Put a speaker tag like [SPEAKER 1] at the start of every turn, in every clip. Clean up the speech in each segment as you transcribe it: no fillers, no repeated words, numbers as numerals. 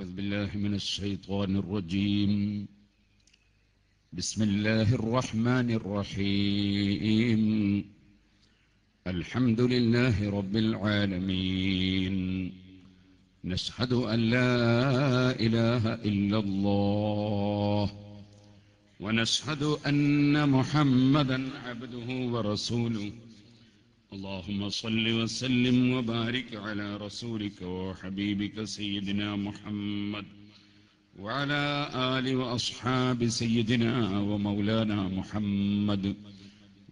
[SPEAKER 1] أعوذ بالله من الشيطان الرجيم بسم الله الرحمن الرحيم الحمد لله رب العالمين نشهد أن لا إله إلا الله ونشهد أن محمدا عبده ورسوله اللهم صل وسلم وبارك على رسولك وحبيبك سيدنا محمد وعلى آل وأصحاب سيدنا ومولانا محمد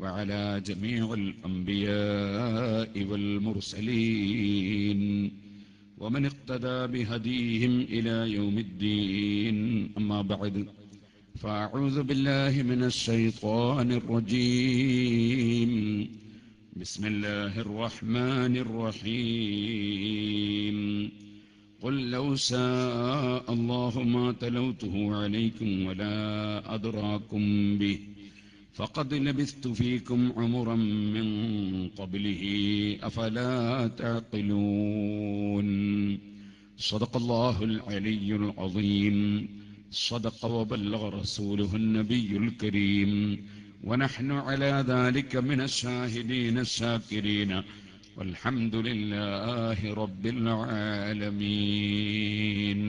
[SPEAKER 1] وعلى جميع الأنبياء والمرسلين ومن اقتدى بهديهم إلى يوم الدين أما بعد فأعوذ بالله من الشيطان الرجيم بسم الله الرحمن الرحيم قل لو شاء الله ما تلوته عليكم ولا أدراكم به فقد لبثت فيكم عمرا من قبله أفلا تعقلون صدق الله العلي العظيم صدق وبلغ رسوله النبي الكريم ونحن على ذلك من الشاهدين الشاكرين والحمد لله رب العالمين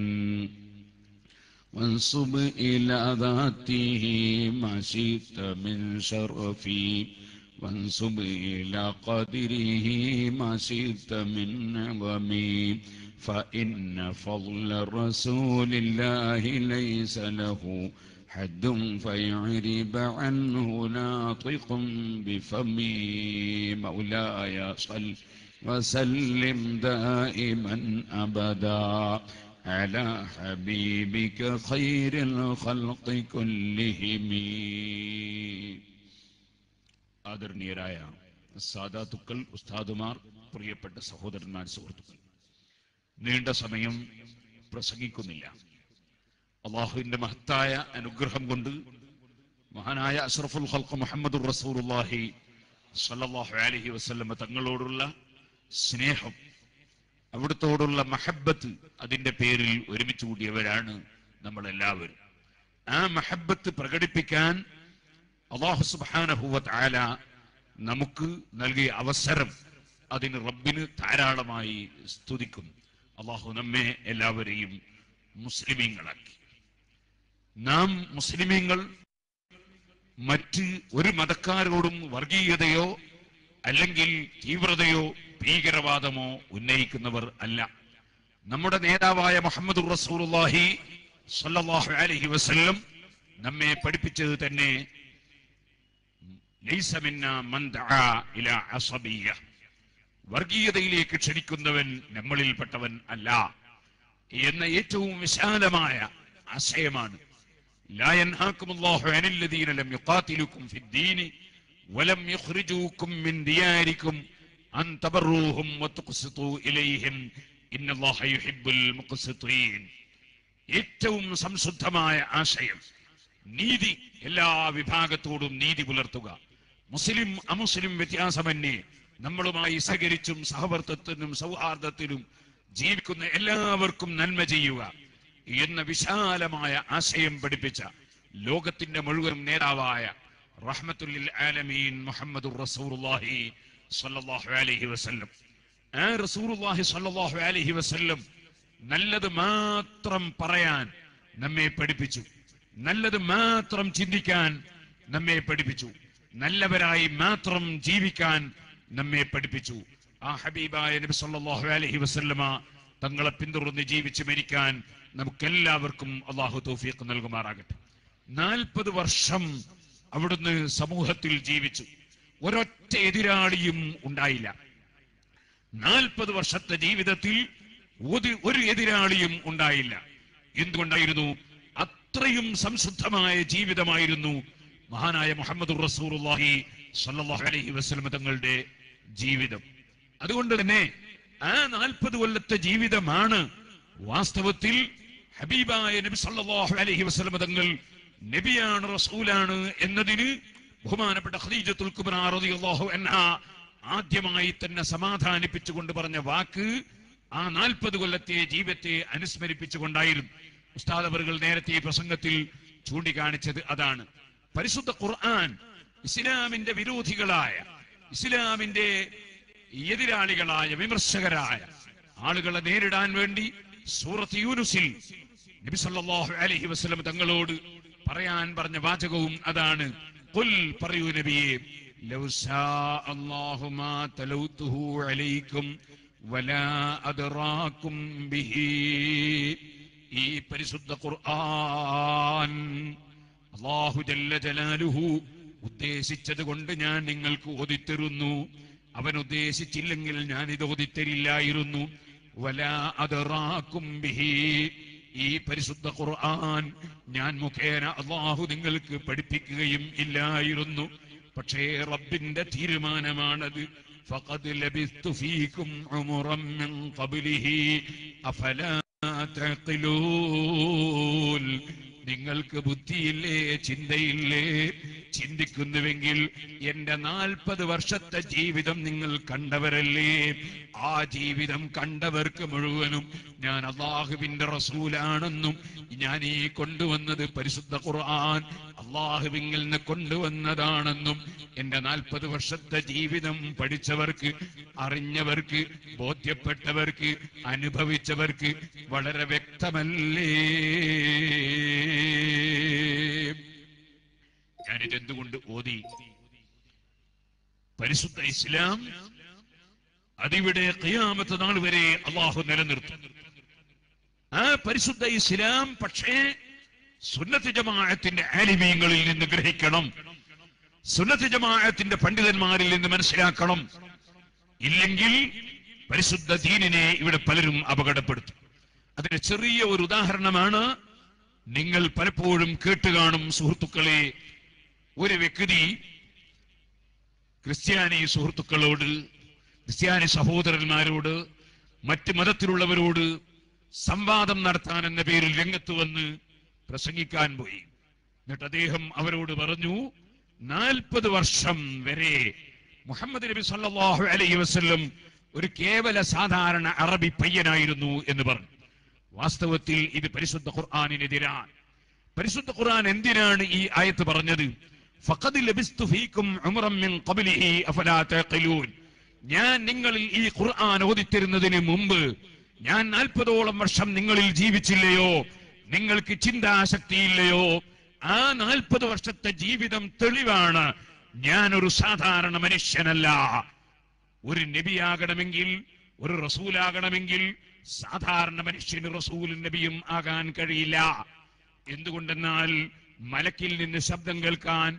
[SPEAKER 1] وانصب إلى ذاته ما شئت من شرفي وانصب إلى قدره ما شئت من عظمي فإن فضل رسول الله ليس له حد فيعرب عنه ناطق بفمي مولاي صل وسلم دائما أبدا على حبيبك خير الخلق كلهم ആദരണീയരായ സാദാത്തുക്കൾ ഉസ്താദുമാർ പ്രിയപ്പെട്ട സഹോദരന്മാർ സുഹൃത്തുക്കൾ നീണ്ട സമയം പ്രസംഗിക്കുന്നില്ല അല്ലാഹുവിന്റെ മഹത്തായ അനുഗ്രഹം കൊണ്ട് മഹാനായ അഷ്റഫുൽ ഖൽഖ് മുഹമ്മദുർ റസൂലുള്ളാഹി സ്വല്ലല്ലാഹു അലൈഹി വസല്ലം തങ്ങളോടുള്ള സ്നേഹം അവിടുത്തോടുള്ള മഹബ്ബത്ത് അതിന്റെ പേരിൽ ഒരുമിച്ച് കൂടിയവരാണ് നമ്മളെല്ലാവരും. ആ മഹബ്ബത്ത് പ്രകടിപ്പിക്കാൻ അല്ലാഹു സുബ്ഹാനഹു വ തആല നമുക്ക് നൽകിയ അവസരം അതിന് റബ്ബിന് ധാരാളമായി സ്തുതിക്കുന്നു. അല്ലാഹു നമ്മെ എല്ലാവരെയും മുസ്ലിമീങ്ങളാക്കി. നാം മുസ്ലിമീങ്ങൾ മറ്റ് ഒരു മതക്കാരോടും വർഗീയതയോ അല്ലെങ്കിൽ തീവ്രതയോ ഭീകരവാദമോ ഉന്നയിക്കുന്നവർ അല്ല. നമ്മുടെ നേതാവായ മുഹമ്മദുർ റസൂലുള്ളാഹി സ്വല്ലല്ലാഹു അലൈഹി വസല്ലം നമ്മെ പഠിപ്പിച്ചത് തന്നെ ലൈസ മിന്നാ മൻ ദഅ ഇലാ അസബിയ്യ, വർഗീയതയിലേക്ക് ക്ഷണിക്കുന്നവൻ നമ്മളിൽപ്പെട്ടവൻ അല്ല എന്ന ഏറ്റവും വിശാലമായ ആശയമാണ്. لا ينهاكم الله عن الذين لم يقاتلوكم في الدين ولم يخرجوكم من دياركم أن تبروهم وتقسطوا إليهم إن الله يحب المقسطين. ഏറ്റവും സംശുദ്ധമായ ആശയം നീതി, എല്ലാ വിഭാഗത്തോടും നീതി പുലർത്തുക, മുസ്ലിം അമുസ്ലിം വ്യത്യാസമന്യേ നമ്മളുമായി സഹകരിച്ചും സഹവർത്തത്തിനും സൗഹാർദ്ദത്തിലും ജീവിക്കുന്ന എല്ലാവർക്കും നന്മ ചെയ്യുക എന്ന വിശാലമായ ആശയം പഠിപ്പിച്ച ലോകത്തിന്റെ മുഴുവൻ നേതാവായ റഹ്മത്തുൽ ലിൽ ആലമീൻ മുഹമ്മദുർ റസൂലുള്ളാഹി സ്വല്ലല്ലാഹു അലൈഹി വസല്ലം, ആ റസൂലുള്ളാഹി സ്വല്ലല്ലാഹു അലൈഹി വസല്ലം നല്ലത് മാത്രം പറയാൻ നമ്മെ പഠിപ്പിച്ചു, നല്ലത് മാത്രം ചിന്തിക്കാൻ നമ്മെ പഠിപ്പിച്ചു, നല്ലവരായി മാത്രം ജീവിക്കാൻ നമ്മെ പഠിപ്പിച്ചു. ആ ഹബീബായ നബി സല്ലല്ലാഹു അലൈഹി വസല്ലമ തങ്ങളെ പിന്തുടർന്ന് ജീവിച്ച് മരിക്കാൻ നമുക്കെല്ലാവർക്കും അല്ലാഹു തൗഫീഖ് നൽകുമാറാകട്ടെ. 40 വർഷം അവിടുന്ന് സമൂഹത്തിൽ ജീവിച്ചു. ഒരൊറ്റ എതിരാളിയും ഉണ്ടായില്ല. 40 വർഷത്തെ ജീവിതത്തിൽ ഒരു എതിരാളിയും ഉണ്ടായില്ല. എന്തുകൊണ്ടായിരുന്നു? അത്രയും സംശുദ്ധമായ ജീവിതമായിരുന്നു മഹാനായ മുഹമ്മദുർ റസൂലുള്ളാഹി സ്വല്ലല്ലാഹു അലൈഹി വസല്ലം തങ്ങളുടെ ജീവിതം. അതുകൊണ്ട് തന്നെ ആ 40 കൊല്ലത്തെ ജീവിതമാണ് വാസ്തവത്തിൽ ഹബീബായ നബി സല്ലല്ലാഹു അലൈഹി വസല്ലം തങ്ങൾ നബിയാണ് റസൂലാണ് എന്നതിന് ബഹുമാനപ്പെട്ട ഖദീജത്തുൽ കുബ്ര റളിയല്ലാഹു അൻഹാ ആദ്യമായി തന്നെ സമാധാനിപ്പിച്ചുകൊണ്ട് പറഞ്ഞ വാക്ക് ആ 40 കൊല്ലത്തെ ജീവിതത്തെ അനുസ്മരിപ്പിച്ചുകൊണ്ടായിരുന്നു. ഉസ്താദ് അവറുകൾ നേരത്തെ ഈ പ്രസംഗത്തിൽ ചൂണ്ടിക്കാണിച്ചത് അതാണ്. പരിശുദ്ധ ഖുർആൻ ഇസ്ലാമിന്റെ വിരോധികളായ, ഇസ്ലാമിന്റെ എതിരാളികളായ, വിമർശകരായ ആളുകളെ നേരിടാൻ വേണ്ടി സൂറത്ത് യൂനുസിൽ നബി സല്ലല്ലാഹു അലൈഹി വസല്ലം തങ്ങളോട് പറയാൻ പറഞ്ഞ വാചകവും അതാണ്. ഖുൽ, പറയൂ നബിയേ, ലൗ ശാ അല്ലാഹു മാ തലൗതുഹു അലൈക്കും വലാ അദ്റാകും ബിഹി. ഈ പരിശുദ്ധ ഖുർആൻ അല്ലാഹു ജല്ല ജലാലുഹു ഉദ്ദേശിച്ചത് കൊണ്ട് ഞാൻ നിങ്ങൾക്ക് ഓതിത്തരുന്നു. അവൻ ഉദ്ദേശിച്ചില്ലെങ്കിൽ ഞാൻ ഇത് ഓതിത്തരില്ലായിരുന്നു. വലാ അദ്റാകും ബിഹി. ഈ പരിശുദ്ധ ഖുർആൻ ഞാൻ മുഖേന അല്ലാഹു നിങ്ങൾക്ക് പഠിപ്പിക്കുകയും ഇല്ലായിരുന്നു. പക്ഷേ റബ്ബിന്റെ തീരുമാനമാണത്. ഫഖദ് ലബിസ്തു ഫീകും ഉമറൻ മിൻ ഖബ്ലിഹി അഫലാ തഖിലൂൻ. നിങ്ങൾക്ക് ബുദ്ധിയില്ലേ, ചിന്തയില്ലേ? ചിന്തിക്കുന്നുവെങ്കിൽ എന്റെ 40 വർഷത്തെ ജീവിതം നിങ്ങൾ കണ്ടവരല്ലേ? ആ ജീവിതം കണ്ടവർക്ക് മുഴുവനും ഞാൻ അല്ലാഹുവിന്റെ റസൂലാണെന്നും ഞാൻ ഈ കൊണ്ടുവന്നത് പരിശുദ്ധ ഖുർആൻ അല്ലാഹുവിൽ നിന്ന് കൊണ്ടുവന്നതാണെന്നും എന്റെ 40 വർഷത്തെ ജീവിതം പഠിച്ചവർക്ക്, അറിഞ്ഞവർക്ക്, ബോധ്യപ്പെട്ടവർക്ക്, അനുഭവിച്ചവർക്ക് വളരെ വ്യക്തമല്ലേ? ഞാനിതെന്തുകൊണ്ട് ഓതി? പരിശുദ്ധ ഇസ്ലാം അതിവിടെ ഖിയാമത്ത് നാൾ വരെ അല്ലാഹു നിലനിർത്തും. ആ പരിശുദ്ധ ഇസ്ലാം പക്ഷേ സുന്നത്ത് ജമാഅത്തിന്റെ ആലിമീങ്ങളിൽ നിന്ന് ഗ്രഹിക്കണം, സുന്നത്ത് ജമാഅത്തിന്റെ പണ്ഡിതന്മാരിൽ നിന്ന് മനസ്സിലാക്കണം. ഇല്ലെങ്കിൽ പരിശുദ്ധ ദീനിനെ ഇവിടെ പലരും അപകടപ്പെടുത്തും. അതിന് ചെറിയ ഒരു ഉദാഹരണമാണ് നിങ്ങൾ പലപ്പോഴും കേട്ടുകാണും സുഹൃത്തുക്കളെ. ഒരു വ്യക്തി ക്രിസ്ത്യാനി സുഹൃത്തുക്കളോട്, ക്രിസ്ത്യാനി സഹോദരന്മാരോട്, മറ്റ് മതത്തിലുള്ളവരോട് സംവാദം നടത്താൻ എന്ന പേരിൽ രംഗത്ത് വന്ന് പ്രസംഗിക്കാൻ പോയി. എന്നിട്ട് അദ്ദേഹം അവരോട് പറഞ്ഞു, 40 വർഷം വരെ മുഹമ്മദ് നബി സല്ലല്ലാഹു അലൈഹി വസല്ലം ഒരു കേവല സാധാരണ അറബി പയ്യനായിരുന്നു എന്ന് പറഞ്ഞു. വാസ്തവത്തിൽ ഇത് പരിശുദ്ധ ഖുർആനിനെതിരാണ്. പരിശുദ്ധ ഖുർആൻ എന്തിനാണ് ഈ ആയത്ത് പറഞ്ഞത്? ഫഖദ് ലബിസ്തു ഫീകും ഉമറൻ മിൻ ഖബ്ലിഹി അഫലാ തഖിലൂൻ. ഞാൻ നിങ്ങളിൽ ഈ ഖുർആൻ ഓതിത്തരുന്നതിന് മുമ്പ് ഞാൻ 40ഓളം വർഷം നിങ്ങളിൽ ജീവിച്ചില്ലയോ? നിങ്ങൾക്ക് ചിന്താശക്തിയില്ലയോ? ആ 40 വർഷത്തെ ജീവിതം തെളിവാണ് ഞാനൊരു സാധാരണ മനുഷ്യനല്ല. ഒരു നബിയാകണമെങ്കിൽ, ഒരു റസൂലാകണമെങ്കിൽ സാധാരണ മനുഷ്യന് റസൂലും നബിയും ആകാൻ കഴിയില്ല. എന്തുകൊണ്ടെന്നാൽ മലക്കിൽ നിന്ന് ശബ്ദം കേൾക്കാൻ,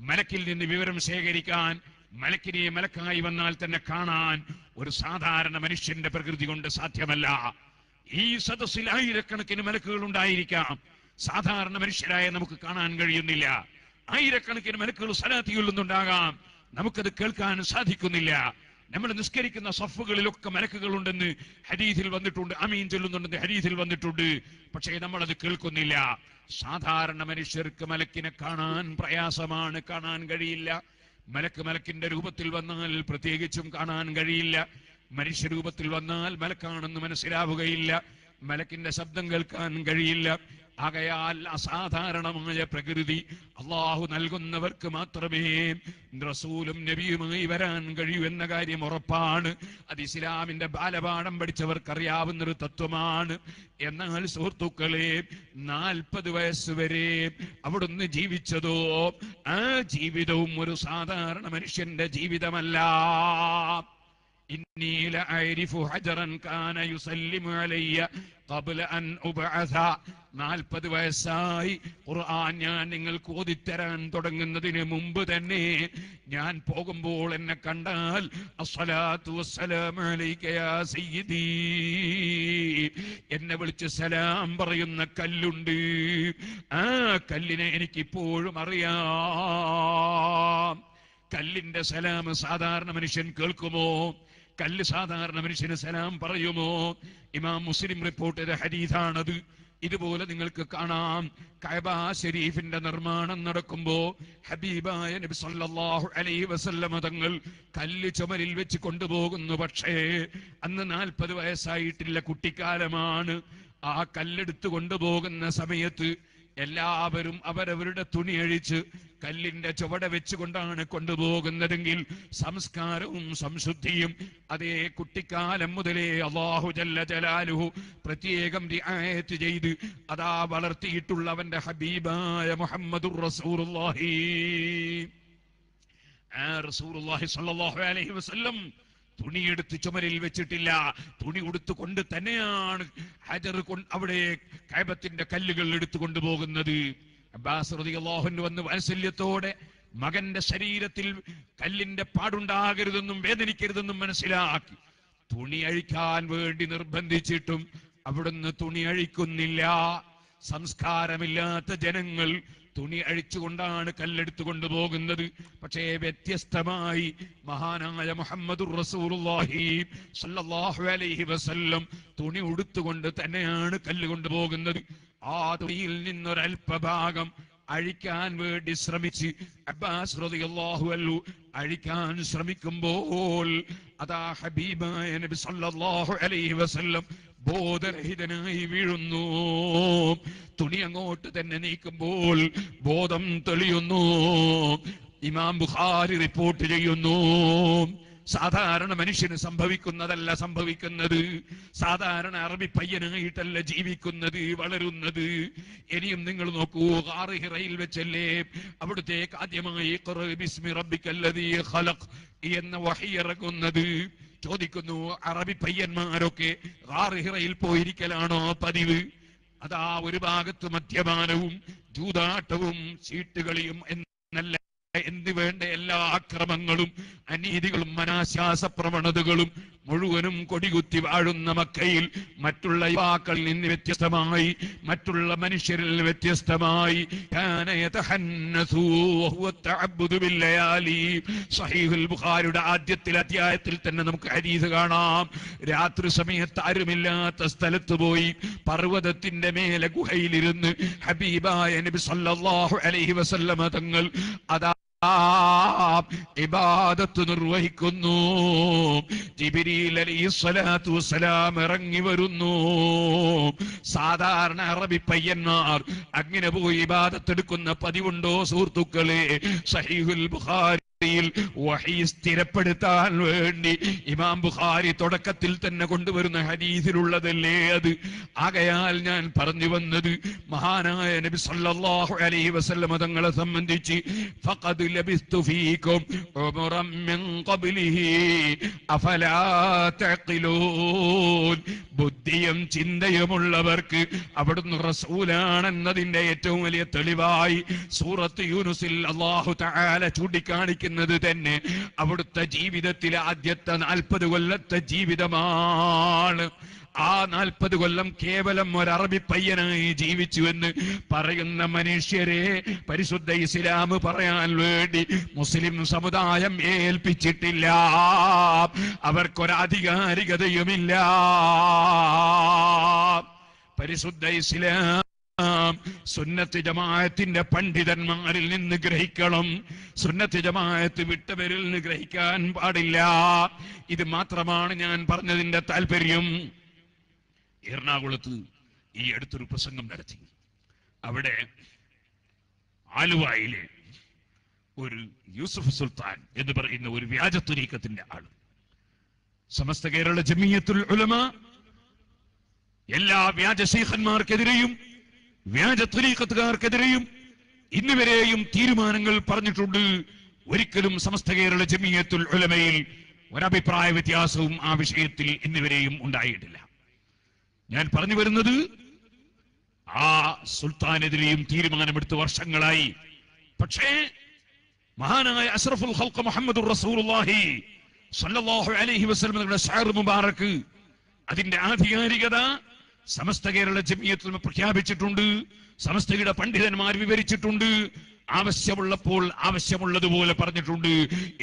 [SPEAKER 1] മലക്കിൽ നിന്ന് വിവരം ശേഖരിക്കാൻ, മലക്കിനെ മലക്കായി വന്നാൽ തന്നെ കാണാൻ ഒരു സാധാരണ മനുഷ്യന്റെ പ്രകൃതി കൊണ്ട് സാധ്യമല്ല. ഈ സദസ്സിൽ ആയിരക്കണക്കിന് മലക്കുകൾ ഉണ്ടായിരിക്കാം, സാധാരണ മനുഷ്യരായ നമുക്ക് കാണാൻ കഴിയുന്നില്ല. ആയിരക്കണക്കിന് മലക്കുകൾ സ്വലാത്ത് ചൊല്ലുന്നുണ്ടാകാം, നമുക്കത് കേൾക്കാൻ സാധിക്കുന്നില്ല. നമ്മൾ നിസ്കരിക്കുന്ന സഫുകളിലൊക്കെ മലക്കുകൾ ഉണ്ടെന്ന് ഹദീസിൽ വന്നിട്ടുണ്ട്, അമീൻ ചൊല്ലുന്നുണ്ടെന്ന് ഹദീസിൽ വന്നിട്ടുണ്ട്. പക്ഷേ നമ്മളത് കേൾക്കുന്നില്ല. സാധാരണ മനുഷ്യർക്ക് മലക്കിനെ കാണാൻ പ്രയാസമാണ്, കാണാൻ കഴിയില്ല. മലക്കിന്റെ രൂപത്തിൽ വന്നാൽ പ്രത്യേകിച്ചും കാണാൻ കഴിയില്ല. മനുഷ്യരൂപത്തിൽ വന്നാൽ മലക്കാണെന്ന് മനസ്സിലാവുകയില്ല. മലക്കിന്റെ ശബ്ദം കേൾക്കാൻ കഴിയില്ല. ആകയാൽ അസാധാരണമായ പ്രകൃതി അള്ളാഹു നൽകുന്നവർക്ക് മാത്രമേ റസൂലും നബിയുമായി വരാൻ കഴിയൂ എന്ന കാര്യം ഉറപ്പാണ്. അത് ഇസ്ലാമിന്റെ ബാലപാഠം പഠിച്ചവർക്കറിയാവുന്നൊരു തത്വമാണ്. എന്നാൽ സുഹൃത്തുക്കളെ, 40 വയസ്സ് വരെ അവിടുന്ന് ജീവിച്ചതോ ആ ജീവിതവും ഒരു സാധാരണ മനുഷ്യന്റെ ജീവിതമല്ല. ഇന്നി ലഅരിഫു ഹജറൻ കാന യുസല്ലിമു അലയ്യ ഖബ്ല അൻ ഉബഅസ. 40 വയസ്സായി ഖുർആൻ ഞാൻ നിങ്ങൾക്ക് ഓതിത്തരാൻ തുടങ്ങുന്നതിന് മുമ്പ് തന്നെ ഞാൻ പോകുമ്പോൾ എന്നെ കണ്ടാൽ അസ്സലാത്തു വസ്സലാമു അലൈക യാ സയ്യിദി, എന്നെ വിളിച്ച് സലാം പറയുന്ന കല്ലുണ്ട്. ആ കല്ലിനെ എനിക്കിപ്പോഴും അറിയാം. കല്ലിന്റെ സലാം സാധാരണ മനുഷ്യൻ കേൾക്കുമോ? കല്ല് സാധാരണ മനുഷ്യന് സലാം പറയുമോ? ഇമാം മുസ്ലിം റിപ്പോർട്ട് ചെയ്ത ഹദീസാണത്. ഇതുപോലെ നിങ്ങൾക്ക് കാണാം കഅബ ശരീഫിന്റെ നിർമ്മാണം നടക്കുമ്പോ ഹബീബായ നബി സല്ലല്ലാഹു അലൈഹി വസല്ലമ തങ്ങൾ കല്ല് ചുമരിൽ വെച്ച് കൊണ്ടുപോകുന്നു. പക്ഷേ അന്ന് 40 വയസ്സായിട്ടില്ല, കുട്ടിക്കാലമാണ്. ആ കല്ലെടുത്ത് കൊണ്ടുപോകുന്ന സമയത്ത് എല്ലാവരും അവരവരുടെ തുണി അഴിച്ച് കല്ലിന്റെ ചുവട വെച്ചുകൊണ്ടാണ് കൊണ്ടുപോകുന്നതെങ്കിൽ സംസ്കാരവും സംശുദ്ധിയും അതേ കുട്ടിക്കാലം മുതലേ അല്ലാഹു ജല്ല ജലാലുഹു പ്രത്യേകം റിആയത്ത് ചെയ്ത് അതാ വളർത്തിയിട്ടുള്ളവന്റെ ഹബീബായ മുഹമ്മദുർ റസൂലുള്ളാഹി റസൂലുള്ളാഹി സ്വല്ലല്ലാഹു അലൈഹി വസല്ലം തുണിയെടുത്ത് ചുമരിൽ വെച്ചിട്ടില്ല. തുണി ഉടുത്തുകൊണ്ട് തന്നെയാണ് ഹജർ അവിടെ കഅബത്തിന്റെ കല്ലുകൾ എടുത്തു കൊണ്ടുപോകുന്നത്. അബ്ബാസ് റളിയല്ലാഹു അൻഹു വന്ന് വാത്സല്യത്തോടെ മകന്റെ ശരീരത്തിൽ കല്ലിന്റെ പാടുണ്ടാകരുതെന്നും വേദനിക്കരുതെന്നും മനസ്സിലാക്കി തുണി അഴിക്കാൻ വേണ്ടി നിർബന്ധിച്ചിട്ടും അവിടുന്ന് തുണി അഴിക്കുന്നില്ല. സംസ്കാരമില്ലാത്ത ജനങ്ങൾ തുണി അഴിച്ചുകൊണ്ടാണ് കല്ലെടുത്തു കൊണ്ടുപോകുന്നത്. പക്ഷേ വ്യത്യസ്തമായി മഹാനായ മുഹമ്മദുർ റസൂലുള്ളാഹി സ്വല്ലല്ലാഹു അലൈഹി വസല്ലം തുണി ഉടുത്തുകൊണ്ട് തന്നെയാണ് കല്ല് കൊണ്ടുപോകുന്നത്. ആ തുണിയിൽ നിന്നൊരൽപഭാഗം അഴിക്കാൻ വേണ്ടി ശ്രമിച്ച് അബ്ബാസ് റളിയല്ലാഹു അൻഹു അഴിക്കാൻ ശ്രമിക്കുമ്പോൾ അതാ ഹബീബായ നബി സല്ലല്ലാഹു അലൈഹി വസല്ലം ബോധരഹിതനായി വീഴുന്നു. തുണി അങ്ങോട്ട് തന്നെ നീക്കുമ്പോൾ ബോധം തെളിയുന്നു. ഇമാം ബുഖാരി റിപ്പോർട്ട് ചെയ്യുന്നു. സാധാരണ മനുഷ്യന് സംഭവിക്കുന്നതല്ല സംഭവിക്കുന്നത്. സാധാരണ അറബി പയ്യനായിട്ടല്ല ജീവിക്കുന്നത്, വളരുന്നത്. ഇനിയും നിങ്ങൾ നോക്കൂ, ഗാർ ഹിറയിൽ വെച്ചല്ലേ അവിടുത്തേക്ക് ആദ്യമായി ഖുർ ബിസ്മി റബ്ബിക്കല്ലദീ ഖലഖ് എന്ന വഹി ഇറങ്ങുന്നത്. ചോദിക്കുന്നു, അറബി പയ്യന്മാരൊക്കെ ഗാർ ഹിറയിൽ പോയിരിക്കലാണോ പതിവ്? അതാ ഒരു ഭാഗത്ത് മദ്യപാനവും ജൂതാട്ടവും ചീട്ടുകളിയും എന്നല്ല എന്ത് വേണ്ട എല്ലാ അക്രമങ്ങളും അനീതികളും അനാശാസ പ്രവണതകളും മുഴുവനും കൊടികുത്തി വാഴുന്ന മക്കയിൽ മറ്റുള്ള യുവാക്കളിൽ നിന്ന് വ്യത്യസ്തമായി, മറ്റുള്ള മനുഷ്യരിൽ വ്യത്യസ്തമായി സഹീഹുൽ ബുഖാരിയുടെ ആദ്യത്തിൽ അധ്യായത്തിൽ തന്നെ നമുക്ക് ഹദീസ് കാണാം. രാത്രി സമയത്ത് ആരുമില്ലാത്ത സ്ഥലത്ത് പോയി പർവ്വതത്തിന്റെ മേലെ ഗുഹയിലിരുന്ന് ഹബീബായ നബി സല്ലല്ലാഹു അലൈഹി വസല്ലമ തങ്ങൾ അതാ ഇബാദത്ത് നിർവഹിക്കുന്നു. ജിബ്രീൽ അലൈഹിസ്സലാത്തു വസ്സലാം ഇറങ്ങി വരുന്നു. സാധാരണ അറബി പയ്യന്മാർ അങ്ങനെ പോയി ഇബാദത്ത് എടുക്കുന്ന പതിവുണ്ടോ സുഹൃത്തുക്കളെ? സഹീഹുൽ ബുഖാരി വഹി സ്ഥിരപ്പെടുത്താൻ വേണ്ടി ഇമാം ബുഖാരി തുടക്കത്തിൽ തന്നെ കൊണ്ടുവരുന്ന ഹദീസിലുള്ളതല്ലേ അത്. ആകയാൽ ഞാൻ പറഞ്ഞു വന്നത്, മഹാനായ നബി സല്ലല്ലാഹു അലൈഹി വസല്ലം തങ്ങളെ സംബന്ധിച്ച് ഫഖദ് ലബിസ്തു ഫീകും ഉമറൻ മിൻ ഖബ്ലിഹി അഫലാ തഖിലൂൻ. ബുദ്ധിയും ചിന്തയുമുള്ളവർക്ക് അവിടുന്ന് റസൂലാണെന്നതിന്റെ ഏറ്റവും വലിയ തെളിവായി സൂറത്ത് യൂനുസിൽ അല്ലാഹു തആല ചൂണ്ടിക്കാണിക്കുന്നത് തന്നെ അവിടുത്തെ ജീവിതത്തിലെ ആദ്യത്തെ 40 കൊല്ലത്തെ ജീവിതമാണ്. ആ 40 കൊല്ലം കേവലം ഒരു അറബി പയ്യനായി ജീവിച്ചു എന്ന് പറയുന്ന മനുഷ്യരെ പരിശുദ്ധ ഇസ്ലാം പറയാൻ വേണ്ടി മുസ്ലിം സമുദായം ഏൽപ്പിച്ചിട്ടില്ല. അവർക്കൊരധികാരികതയുമില്ല. പരിശുദ്ധ ഇസ്ലാം സുന്നത്ത് ജമാഅത്തിന്റെ പണ്ഡിതന്മാരിൽ നിന്ന് ഗ്രഹിക്കണം. സുന്നത്ത് ജമാഅത്ത് വിട്ടവരിൽ നിന്ന് ഗ്രഹിക്കാൻ പാടില്ല. ഇത് മാത്രമാണ് ഞാൻ പറഞ്ഞതിന്റെ താല്പര്യം. എറണാകുളത്ത് ഈ അടുത്തൊരു പ്രസംഗം നടത്തി. അവിടെ ആലുവായിലെ ഒരു യൂസുഫ് സുൽത്താൻ എന്ന് പറയുന്ന ഒരു വ്യാജ തുരീഖത്തിന്റെ ആള് സമസ്ത കേരള ജമിയത്തുൽ ഉലമ എല്ലാ വ്യാജ ശൈഖന്മാർക്കെതിരെയും വ്യാജ തുരീഖത്തുകാർക്കെതിരെയും ഇന്നുവരെയും തീരുമാനങ്ങൾ പറഞ്ഞിട്ടുണ്ട്. ഒരിക്കലും സമസ്ത കേരള ജമിയത്തുൽ ഉലമയിൽ ഒരഭിപ്രായ വ്യത്യാസവും ആ വിഷയത്തിൽ ഇന്നുവരെയും ഉണ്ടായിട്ടില്ല. ഞാൻ പറഞ്ഞു വരുന്നത്, ആ സുൽത്താനെതിരെയും തീരുമാനമെടുത്ത് വർഷങ്ങളായി. പക്ഷേ മഹാനായ അഷ്റഫുൽ ഖൽഖ് മുഹമ്മദുർ റസൂലുള്ളാഹി സ്വല്ലല്ലാഹു അലൈഹി വസല്ലം ഷഅർ മുബാറക് അതിന്റെ ആധികാരികത സമസ്ത കേരള ജമിയത്തുൽ ഉലമ പ്രഖ്യാപിച്ചിട്ടുണ്ട്, സമസ്തയുടെ പണ്ഡിതന്മാർ വിവരിച്ചിട്ടുണ്ട്, ആവശ്യമുള്ളപ്പോൾ ആവശ്യമുള്ളതുപോലെ പറഞ്ഞിട്ടുണ്ട്.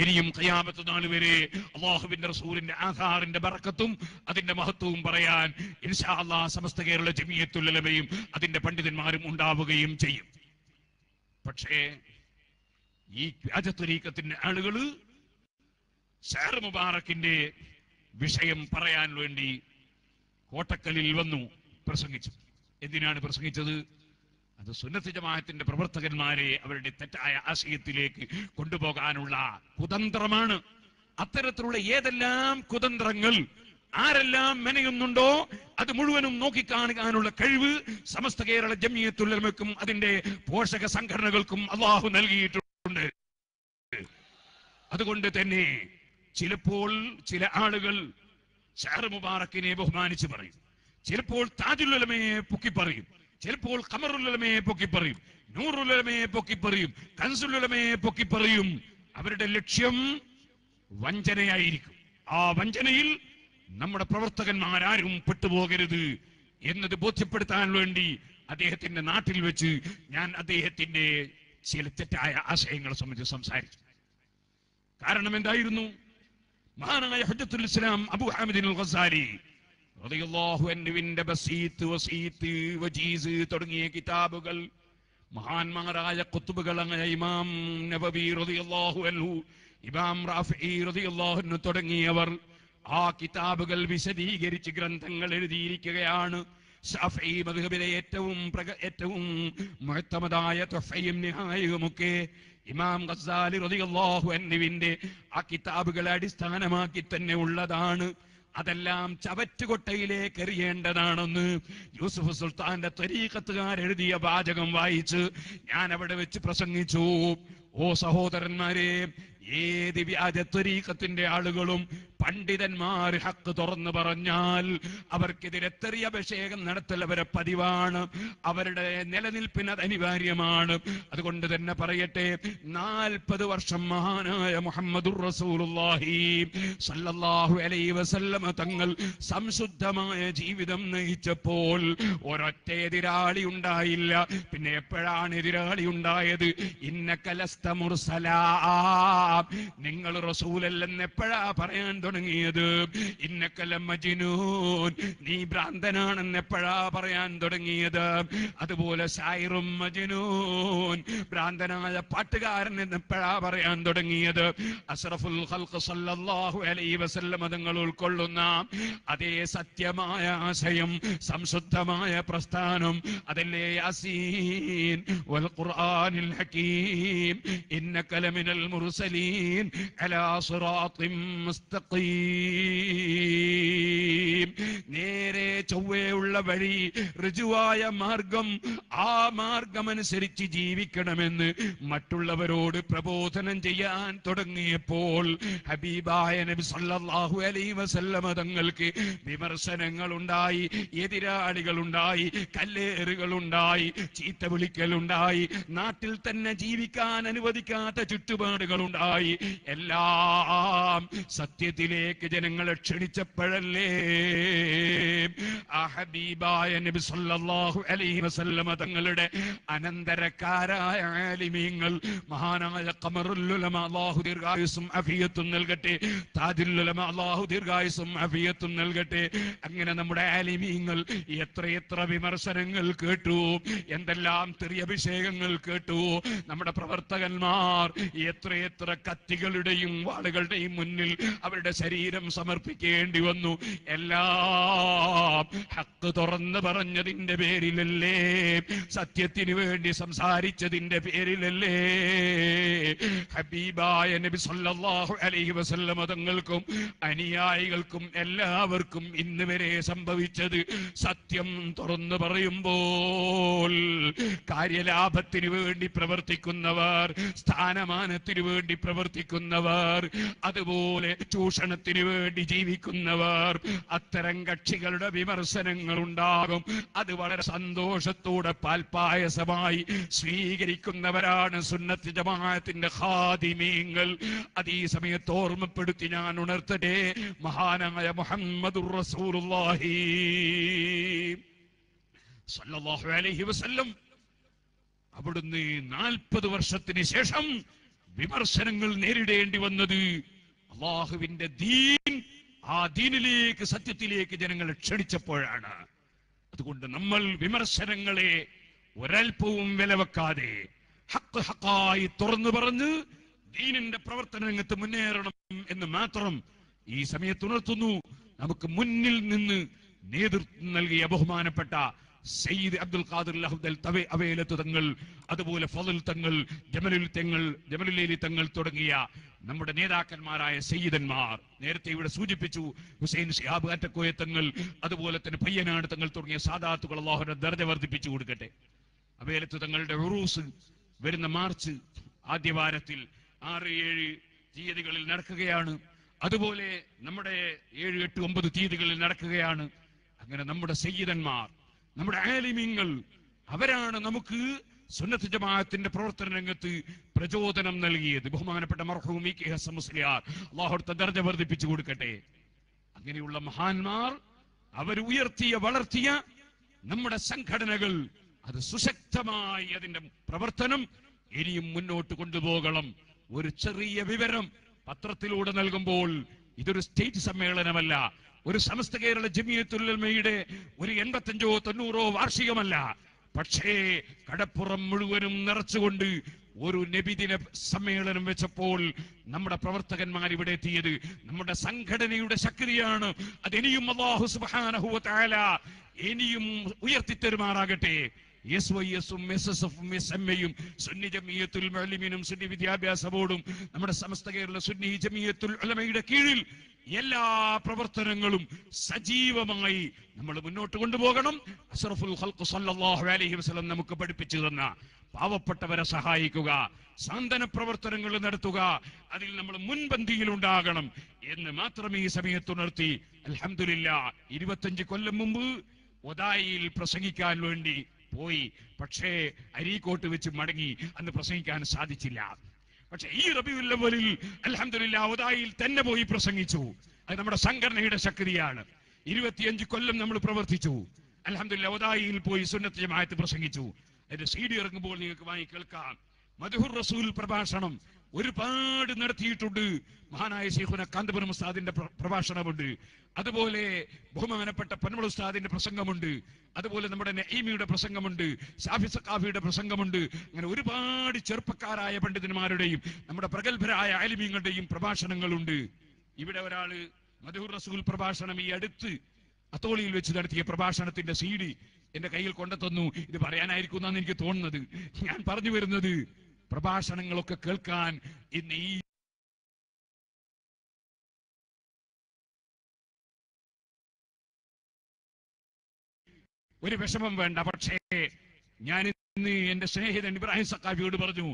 [SPEAKER 1] ഇനിയും ഖിയാമത്ത് നാൾ വരെ അല്ലാഹുവിന്റെ റസൂലിന്റെ ആധാറിന്റെ ബറക്കത്തും അതിന്റെ മഹത്വവും പറയാൻ ഇൻഷാ അല്ലാഹ് സമസ്ത കേരള ജമിയത്തുൽ ഉലമയും അതിന്റെ പണ്ഡിതന്മാരും ഉണ്ടാവുകയും ചെയ്യും. പക്ഷേ ഈ വ്യാജ ത്വരീഖത്തിന്റെ ആളുകള് ഷഹർ മുബാറക്കിന്റെ വിഷയം പറയാൻ വേണ്ടി കോട്ടക്കലിൽ വന്നു പ്രസംഗിച്ചു. എന്തിനാണ് പ്രസംഗിച്ചത്? അത് സുന്നത്ത് ജമാഅത്തിന്റെ പ്രവർത്തകന്മാരെ അവരുടെ തെറ്റായ ആശയത്തിലേക്ക് കൊണ്ടുപോകാനുള്ള കുതന്ത്രമാണ്. അത്തരത്തിലുള്ള ഏതെല്ലാം കുതന്ത്രങ്ങൾ ആരെല്ലാം മെനയുന്നുണ്ടോ അത് മുഴുവനും നോക്കിക്കാണുവാനുള്ള കഴിവ് സമസ്ത കേരള ജമിയത്തുൽ ഉലമയ്ക്കും അതിന്റെ പോഷക സംഘടനകൾക്കും അല്ലാഹു നൽകിയിട്ടുണ്ട്. അതുകൊണ്ട് തന്നെ ചിലപ്പോൾ ചില ആളുകൾ ഷഹർ മുബാറക്കിനെ ബഹുമാനിച്ച് പറയും, ചിലപ്പോൾ താജുൽ ഉലമയെ പൊക്കി പറയും, ചിലപ്പോൾ ഖമറുൽ ഉലമയെ പൊക്കി പറയും, നൂറുൽ ഉലമയെ പൊക്കി പറയും, കൻസുൽ ഉലമയെ പൊക്കി പറയും. അവരുടെ ലക്ഷ്യം വഞ്ചനയായിരിക്കും. ആ വഞ്ചനയിൽ നമ്മുടെ പ്രവർത്തകന്മാരാരും പെട്ടുപോകരുത് എന്നത് ബോധ്യപ്പെടുത്താൻ വേണ്ടി അദ്ദേഹത്തിന്റെ നാട്ടിൽ വെച്ച് ഞാൻ അദ്ദേഹത്തിന്റെ ചില തെറ്റായ ആശയങ്ങളെ സംബന്ധിച്ച് സംസാരിച്ചു. കാരണം എന്തായിരുന്നു? മഹാനായ ഹുജ്ജത്തുൽ ഇസ്ലാം അബൂ ഹാമിദ് അൽ ഗസാലി റളിയല്ലാഹു അൻഹുവിന്റെ ബസീത്ത്, വസീത്ത്, വജീസ് തുടങ്ങിയ കിതാബുകൾ മഹാന്മാരായ ഖുത്ബുകളായ ഇമാം നബവി റളിയല്ലാഹു അൻഹു, ഇമാം റാഫിഈ റളിയല്ലാഹു അൻഹു തുടങ്ങിയവർ ആ കിതാബുകൾ വിശദീകരിച്ച് ഗ്രന്ഥങ്ങൾ എഴുതിയിരിക്കുകയാണ്. ശാഫിഈ മദ്ഹബിലെ ഏറ്റവും മുഅ്തമദായ തുഹ്ഫയും നിഹായയുമൊക്കെ ഇമാം ഗസാലി റളിയല്ലാഹു അൻഹുവിന്റെ ആ കിതാബുകളെ അടിസ്ഥാനമാക്കി തന്നെ ഉള്ളതാണ്. അതെല്ലാം ചവറ്റുകൊട്ടയിലേക്ക് എറിയേണ്ടതാണെന്ന് യൂസുഫ് സുൽത്താന്റെ ത്വരീഖത്തുകാർ എഴുതിയ വാചകം വായിച്ച് ഞാൻ അവിടെ വെച്ച് പ്രസംഗിച്ചു. ഓ സഹോദരന്മാരെ, ഏത് വ്യാജ ത്വരീഖത്തിന്റെ ആളുകളും പണ്ഡിതന്മാർ ഹക്ക് തുറന്നു പറഞ്ഞാൽ അവർക്കെതിരെ തെറിയ അഭിഷേകം നടത്തൽ അവരെ പതിവാണ്. അവരുടെ നിലനിൽപ്പിന് അത് അനിവാര്യമാണ്. അതുകൊണ്ട് തന്നെ പറയട്ടെ, 40 വർഷം മഹാനായ മുഹമ്മദുർ റസൂലുള്ളാഹി സല്ലല്ലാഹു അലൈഹി വസല്ലമ തങ്ങൾ സംശുദ്ധമായ ജീവിതം നയിച്ചപ്പോൾ ഒരൊറ്റ എതിരാളി ഉണ്ടായില്ല. പിന്നെ എപ്പോഴാണ് എതിരാളി ഉണ്ടായത്? ഇന്നക ലസ്ത മുർസലാ, നിങ്ങൾ റസൂലല്ലെന്ന് എപ്പോഴാ പറയാൻ തുടങ്ങിയത്? ഇന്നക ലമജ്നൂൻ, നീ ഭ്രാന്തനാണെന്ന് എപ്പോഴാ പറയാൻ തുടങ്ങിയത്? അതുപോലെ ശായിറും മജ്നൂൻ, ഭ്രാന്തനായ പാട്ടുകാരൻ എന്ന് എപ്പോഴാ പറയാൻ തുടങ്ങിയത്? അഷ്റഫുൽ ഖൽഖ് സല്ലല്ലാഹു അലൈഹി വസല്ലം തങ്ങൾ ഉൾക്കൊള്ളുന്ന അതേ സത്യമായ ആശയം, സംശുദ്ധമായ പ്രസ്ഥാനം അതല്ലേ യാസീൻ വൽ ഖുർആനിൽ ഹകീം ഇന്നക ലമിനൽ മുർസലീൻ അലാ സിറാത്തിൻ മുസ്തഖീം. നേരെ ചൊവ്വയുള്ള വഴി, ഋജുവായ മാർഗം, ആ മാർഗമനുസരിച്ച് ജീവിക്കണമെന്ന് മറ്റുള്ളവരോട് പ്രബോധനം ചെയ്യാൻ തുടങ്ങിയപ്പോൾ ഹബീബായ നബി സല്ലല്ലാഹു അലൈഹി വസല്ലമ തങ്ങൾക്ക് വിമർശനങ്ങൾ ഉണ്ടായി, എതിരാളികൾ ഉണ്ടായി, കല്ലേറുകൾ ഉണ്ടായി, ചീത്ത വിളിക്കലുണ്ടായി, നാട്ടിൽ തന്നെ ജീവിക്കാൻ അനുവദിക്കാത്ത ചുറ്റുപാടുകൾ ഉണ്ടായി. എല്ലാം സത്യത്തിലേക്ക് ജനങ്ങളെ ക്ഷണിച്ചപ്പോഴല്ലേ ആ ഹബീബായ നബി സല്ലല്ലാഹു അലൈഹി വസല്ലമ തങ്ങളുടെ അനന്തരക്കാരായ ആലിമീങ്ങൾ, മഹാനായ ഖമറുൽ ഉലമ അല്ലാഹു ദീർഘായുസ്സും അഫിയത്തും നൽകട്ടെ, താജുൽ ഉലമ അല്ലാഹു ദീർഘായുസ്സും അഫിയത്തും നൽകട്ടെ, അങ്ങനെ നമ്മുടെ ആലിമീങ്ങൾ എത്രയെത്ര വിമർശനങ്ങൾ കേട്ടു, എന്തെല്ലാം തെറിയഭിഷേകങ്ങൾ കേട്ടു. നമ്മുടെ പ്രവർത്തകന്മാർ എത്രയെത്ര കത്തികളുടെയും വാളുകളുടെയും മുന്നിൽ അവരുടെ ശരീരം സമർപ്പിക്കേണ്ടി വന്നു. എല്ലാം ഹക്ക് തുറന്നു പറഞ്ഞതിന്റെ പേരിലല്ലേ, സത്യത്തിന് വേണ്ടി സംസാരിച്ചതിന്റെ പേരിലല്ലേ. ഹബീബായ നബി സല്ലല്ലാഹു അലൈഹി വസല്ലമ തങ്ങൾക്കും അനുയായികൾക്കും എല്ലാവർക്കും ഇന്ന് വരെ സംഭവിച്ചത്, സത്യം തുറന്നു പറയുമ്പോൾ കാര്യലാഭത്തിന് വേണ്ടി പ്രവർത്തിക്കുന്നവർ, സ്ഥാനമാനത്തിന് വേണ്ടി പ്രവർത്തിക്കുന്നവർ, അതുപോലെ ചൂഷണത്തിന് വേണ്ടി ജീവിക്കുന്നവർ, അത്തരം കക്ഷികളുടെ വിമർശനങ്ങൾ ഉണ്ടാകും. അത് വളരെ സന്തോഷത്തോടെ പാൽപായസമായി സ്വീകരിക്കുന്നവരാണ് സുന്നത്ത് ജമാഅത്തിന്റെ ഖാദിമീങ്ങൾ. അത് ഈ സമയത്ത് ഓർമ്മപ്പെടുത്തി ഞാൻ ഉണർത്തട്ടെ, മഹാനായ മുഹമ്മദുർ റസൂലുള്ളാഹി സല്ലല്ലാഹു അലൈഹി വസല്ലം അവിടുന്ന് 40 വർഷത്തിന് ശേഷം വിമർശനങ്ങൾ നേരിടേണ്ടി വന്നത് അള്ളാഹുവിന്റെ ദീൻ, ആ ദീനിലേക്ക്, സത്യത്തിലേക്ക് ജനങ്ങളെ ക്ഷണിച്ചപ്പോഴാണ്. അതുകൊണ്ട് നമ്മൾ വിമർശനങ്ങളെ ഒരൽപ്പവും വിലവെക്കാതെ ഹക്ക് ഹക്കായി തുറന്നു പറഞ്ഞ് ദീനിന്റെ പ്രവർത്തന രംഗത്ത് മുന്നേറണം എന്ന് മാത്രം ഈ സമയത്ത് ഉണർത്തുന്നു. നമുക്ക് മുന്നിൽ നിന്ന് നേതൃത്വം നൽകിയ ബഹുമാനപ്പെട്ട സയ്യിദ് അബ്ദുൽ ഖാദിർ ലഹ്ദൽ അവേലത്ത് തങ്ങൾ, അതുപോലെ ഫളൽ തങ്ങൾ, ജമലുൽ തങ്ങൾ തുടങ്ങിയ നമ്മുടെ നേതാക്കന്മാരായ സയ്യിദന്മാർ, നേരത്തെ ഇവിടെ സൂചിപ്പിച്ചു, ഹുസൈൻ ശിഹാബ് ആറ്റക്കോയ തങ്ങൾ, അതുപോലെ തന്നെ പയ്യനാട് തങ്ങൾ തുടങ്ങിയ സാദാത്തുകൾ അല്ലാഹുവിന്റെ ദർജ വർദ്ധിപ്പിച്ചു കൊടുക്കട്ടെ. അവേലത്ത് തങ്ങളുടെ ഉറൂസ് വരുന്ന മാർച്ച് ആദ്യവാരത്തിൽ 6-7 തീയതികളിൽ നടക്കുകയാണ്. അതുപോലെ നമ്മുടെ 7, 8, 9 തീയതികളിൽ നടക്കുകയാണ്. അങ്ങനെ നമ്മുടെ സയ്യിദന്മാർ, നമ്മുടെ ആലിമീങ്ങൾ, അവരാണ് നമുക്ക് സുന്നത്ത് ജമാഅത്തിന്റെ പ്രവർത്തന രംഗത്ത് പ്രചോദനം നൽകിയത്. ബഹുമാനപ്പെട്ട മർഹൂം ഇ.കെ. ഹസൻ മുസ്ലിയാർ, അല്ലാഹു ദർജ വർദ്ധിപ്പിച്ചു കൊടുക്കട്ടെ. അങ്ങനെയുള്ള മഹാന്മാർ അവർ ഉയർത്തിയ, വളർത്തിയ നമ്മുടെ സംഘടനകൾ, അത് സുശക്തമായി അതിന്റെ പ്രവർത്തനം ഇനിയും മുന്നോട്ട് കൊണ്ടുപോകണം. ഒരു ചെറിയ വിവരം പത്രത്തിലൂടെ നൽകുമ്പോൾ ഇതൊരു സ്റ്റേറ്റ് സമ്മേളനമല്ല, ഒരു സമസ്ത കേരള ജമിയത്തുൽ ഉലമയുടെ ഒരു 85ഓ 90ഓ വാർഷികമല്ല. പക്ഷേ കടപ്പുറം മുഴുവനും നിറച്ചുകൊണ്ട് ഒരു നബിദിന സമ്മേളനം വെച്ചപ്പോൾ നമ്മുടെ പ്രവർത്തകന്മാർ ഇവിടെ എത്തിയത് നമ്മുടെ സംഘടനയുടെ ശക്തിയാണ്. അതിനിയും അല്ലാഹു സുബ്ഹാനഹു വ തആല ഇനിയും ഉയർത്തിത്തരുമാറാകട്ടെ. SYS-ഉം SSF-ഉം SMA-യും സുന്നി ജമിയത്തുൽ മുഅല്ലിമീനും സുന്നി വിദ്യാഭ്യാസ ബോർഡും നമ്മുടെ സമസ്ത കേരള സുന്നി ജമിയത്തുൽ ഉലമയുടെ കീഴിൽ എല്ലാ പ്രവർത്തനങ്ങളും സജീവമായി നമ്മൾ മുന്നോട്ട് കൊണ്ടുപോകണം. അഷ്റഫുൽ ഖൽഖ് സല്ലല്ലാഹു അലൈഹി വസല്ലം നമുക്ക് പഠിപ്പിച്ചു തന്ന പാവപ്പെട്ടവരെ സഹായിക്കുക, സാന്ത്വന പ്രവർത്തനങ്ങൾ നടത്തുക, അതിൽ നമ്മൾ മുൻപന്തിയിൽ ഉണ്ടാകണം എന്ന് മാത്രമേ ഈ സമയത്ത് ഉണർത്തി. അൽഹംദുലില്ലാഹ് 25 കൊല്ലം മുമ്പ് ഒതായിയിൽ പ്രസംഗിക്കാൻ വേണ്ടി പോയി. പക്ഷേ അരീക്കോട്ട് വെച്ച് മടങ്ങി, അന്ന് പ്രസംഗിക്കാൻ സാധിച്ചില്ല. പക്ഷെ ഈ റബീഉൽ അവ്വലിൽ അൽഹംദുലില്ലാഹ് ഒതായിയിൽ തന്നെ പോയി പ്രസംഗിച്ചു. അത് നമ്മുടെ സംഘടനയുടെ ശക്തിയാണ്. 25 കൊല്ലം നമ്മൾ പ്രവർത്തിച്ചു. അൽഹംദുലില്ലാഹ് ഒതായിയിൽ പോയി സുന്നത്ത് ജമാഅത്ത് പ്രസംഗിച്ചു. അതിന്റെ CD ഇറങ്ങുമ്പോൾ നിങ്ങൾക്ക് വാങ്ങി കേൾക്കാം. മദ്ഹുർ റസൂൽ പ്രഭാഷണം ഒരുപാട് നടത്തിയിട്ടുണ്ട്. മഹാനായ ശൈഖുന കാന്തപുരം ഉസ്താദിന്റെ പ്രഭാഷണമുണ്ട്. അതുപോലെ ബഹുമാനപ്പെട്ട പന്മൾ ഉസ്താദിന്റെ പ്രസംഗമുണ്ട്. അതുപോലെ നമ്മുടെ നഈമിയുടെ പ്രസംഗമുണ്ട്, ഷാഫി സഖാഫിയുടെ പ്രസംഗമുണ്ട്. അങ്ങനെ ഒരുപാട് ചെറുപ്പക്കാരായ പണ്ഡിതന്മാരുടെയും നമ്മുടെ പ്രഗത്ഭരായ ആലിമീങ്ങളുടെയും പ്രഭാഷണങ്ങളുണ്ട്. ഇവിടെ ഒരാള് മദ്ഹുർ റസൂൽ പ്രഭാഷണം ഈ അടുത്ത് അത്തോളിയിൽ വെച്ച് നടത്തിയ പ്രഭാഷണത്തിന്റെ CD എന്റെ കയ്യിൽ കൊണ്ടെത്തുന്നു. ഇത് പറയാനായിരിക്കും എന്നാണ് എനിക്ക് തോന്നുന്നത്. ഞാൻ പറഞ്ഞു വരുന്നത്, പ്രഭാഷണങ്ങളൊക്കെ കേൾക്കാൻ ഇന്ന് ഈ ഒരു വിഷമം വേണ്ട. പക്ഷേ ഞാൻ ഇന്ന് എന്റെ സ്നേഹിതൻ ഇബ്രാഹിം സഖാഫിയോട് പറഞ്ഞു,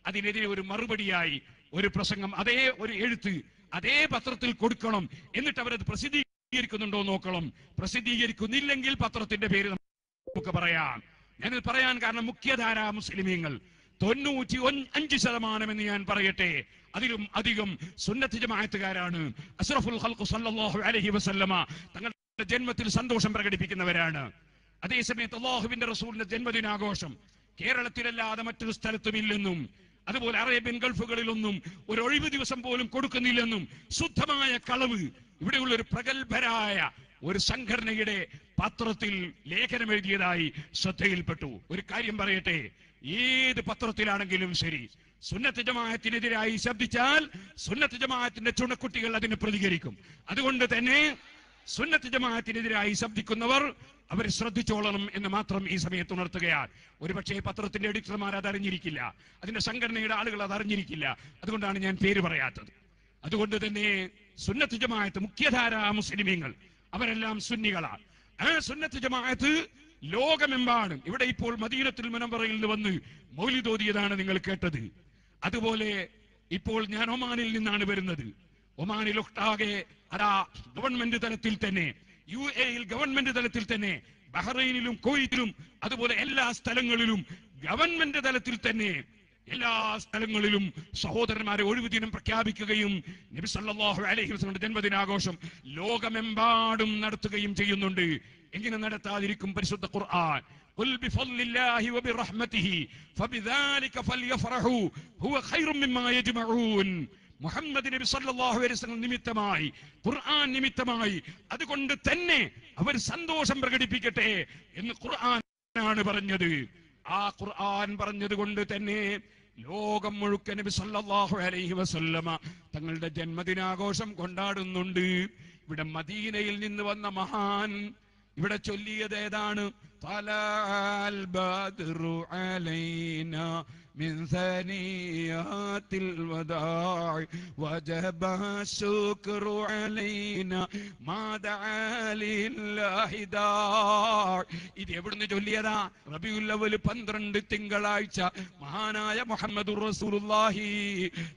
[SPEAKER 1] അതിനെതിരെ ഒരു മറുപടിയായി ഒരു പ്രസംഗം, അതേ ഒരു എഴുത്ത് അതേ പത്രത്തിൽ കൊടുക്കണം. എന്നിട്ട് അവരത് പ്രസിദ്ധീകരിക്കുന്നുണ്ടോ നോക്കണം. പ്രസിദ്ധീകരിക്കുന്നില്ലെങ്കിൽ പത്രത്തിന്റെ പേര് നമുക്ക് പറയാം. ഞാനിത് പറയാൻ കാരണം മുഖ്യധാരാ മുസ്ലിമീങ്ങൾ 95% എന്ന് ഞാൻ പറയട്ടെ, അതിലും അധികം സുന്നത്ത് ജമാഅത്തുകാരാണ്. അഷ്റഫുൽ ഖൽഖ് സല്ലല്ലാഹു അലൈഹി വസല്ലമ തങ്ങളുടെ ജന്മത്തിൽ സന്തോഷം പ്രകടിപ്പിക്കുന്നവരാണ്. അതേസമയത്ത് അല്ലാഹുവിന്റെ റസൂലിന്റെ ജന്മദിനാഘോഷം കേരളത്തിലല്ലാതെ മറ്റൊരു സ്ഥലത്തും ഇല്ലെന്നും, അതുപോലെ അറേബ്യൻ ഗൾഫുകളിലൊന്നും ഒരു ഒഴിവ് ദിവസം പോലും കൊടുക്കുന്നില്ലെന്നും ശുദ്ധമായ കളവ് ഇവിടെയുള്ള ഒരു പ്രഗത്ഭരായ ഒരു സംഘടനയുടെ പത്രത്തിൽ ലേഖനം എഴുതിയതായി ശ്രദ്ധയിൽപ്പെട്ടു. ഒരു കാര്യം പറയട്ടെ, ഏത് പത്രത്തിലാണെങ്കിലും ശരി, സുന്നത്ത് ജമാഅത്തിനെതിരായി ശബ്ദിച്ചാൽ സുന്നത്ത് ജമാഅത്തിന്റെ ചുണക്കുട്ടികൾ അതിന് പ്രതികരിക്കും. അതുകൊണ്ട് തന്നെ സുന്നത്ത് ജമാഅത്തിനെതിരായി ശബ്ദിക്കുന്നവർ അവർ ശ്രദ്ധിച്ചോളണം എന്ന് മാത്രം ഈ സമയത്ത് ഉണർത്തുകയാണ്. ഒരുപക്ഷെ പത്രത്തിന്റെ എഡിറ്റർമാർ അതറിഞ്ഞിരിക്കില്ല, അതിന്റെ സംഘടനയുടെ ആളുകൾ അതറിഞ്ഞിരിക്കില്ല. അതുകൊണ്ടാണ് ഞാൻ പേര് പറയാത്തത്. അതുകൊണ്ട് തന്നെ സുന്നത്ത് ജമാഅത്ത് മുഖ്യധാരാ മുസ്ലിമീങ്ങൾ അവരെല്ലാം സുന്നികളാണ്. ആ സുന്നത്ത് ജമാഅത്ത് ലോകമെമ്പാടും, ഇവിടെ ഇപ്പോൾ മദീനത്തുൽ മുനവ്വറയിൽ നിന്ന് വന്ന് മൗലിദ് ഓതിയതാണ് നിങ്ങൾ കേട്ടത്. അതുപോലെ ഇപ്പോൾ ഞാൻ ഒമാനിൽ നിന്നാണ് വരുന്നത്. ഒമാനിലൊട്ടാകെ അതാ ഗവൺമെന്റ് തലത്തിൽ തന്നെ, UAE ഗവൺമെന്റ് തലത്തിൽ തന്നെ, ബഹ്റൈനിലും കുവൈറ്റിലും അതുപോലെ എല്ലാ സ്ഥലങ്ങളിലും ഗവൺമെന്റ് തലത്തിൽ തന്നെ എല്ലാ സ്ഥലങ്ങളിലും സഹോദരന്മാരെ ഒഴിവു ദിനം പ്രഖ്യാപിക്കുകയും നബി സല്ലല്ലാഹു അലൈഹി വസല്ലം ജന്മദിനാഘോഷം ലോകമെമ്പാടും നടത്തുകയും ചെയ്യുന്നുണ്ട്. എങ്ങനെ നടത്താതിരിക്കും? പരിശുദ്ധ ഖുർആൻ ഖുൽ ബിഫദ്ലില്ലാഹി വബിറഹ്മതിഹി ഫബിദാലിക ഫൽയഫറഹു ഹുവ ഖൈറും മിമ്മാ യജ്മഊൻ. മുഹമ്മദ് നബി സല്ലല്ലാഹു അലൈഹി വസല്ലം നിമിത്തമായി, ഖുർആൻ നിമിത്തമായി, അതുകൊണ്ട് തന്നെ അവർ സന്തോഷം പ്രകടിപ്പിക്കട്ടെ എന്ന് ഖുർആനാണ് പറഞ്ഞത്. ആ ഖുർആൻ പറഞ്ഞത് കൊണ്ട് തന്നെ ലോകം മുഴുക്ക നബി സല്ലല്ലാഹു അലൈഹി വസല്ലമ തങ്ങളുടെ ജന്മദിനാഘോഷം കൊണ്ടാടുന്നുണ്ട്. ഇവിടെ മദീനയിൽ നിന്ന് വന്ന മഹാൻ ഇവിടെ ചൊല്ലിയത് ഏതാണ്? തലഅൽ ബദ്റു അലൈനാ من ثنيات الوداع وجب الشكر علينا ما دعا لله داع. ഇത് എവിടുന്ന് ചൊല്ലിയതാ? റബീഉൽ അവ്വൽ 12 തിങ്കളാഴ്ച മഹാനായ മുഹമ്മദുർ റസൂലുള്ളാഹി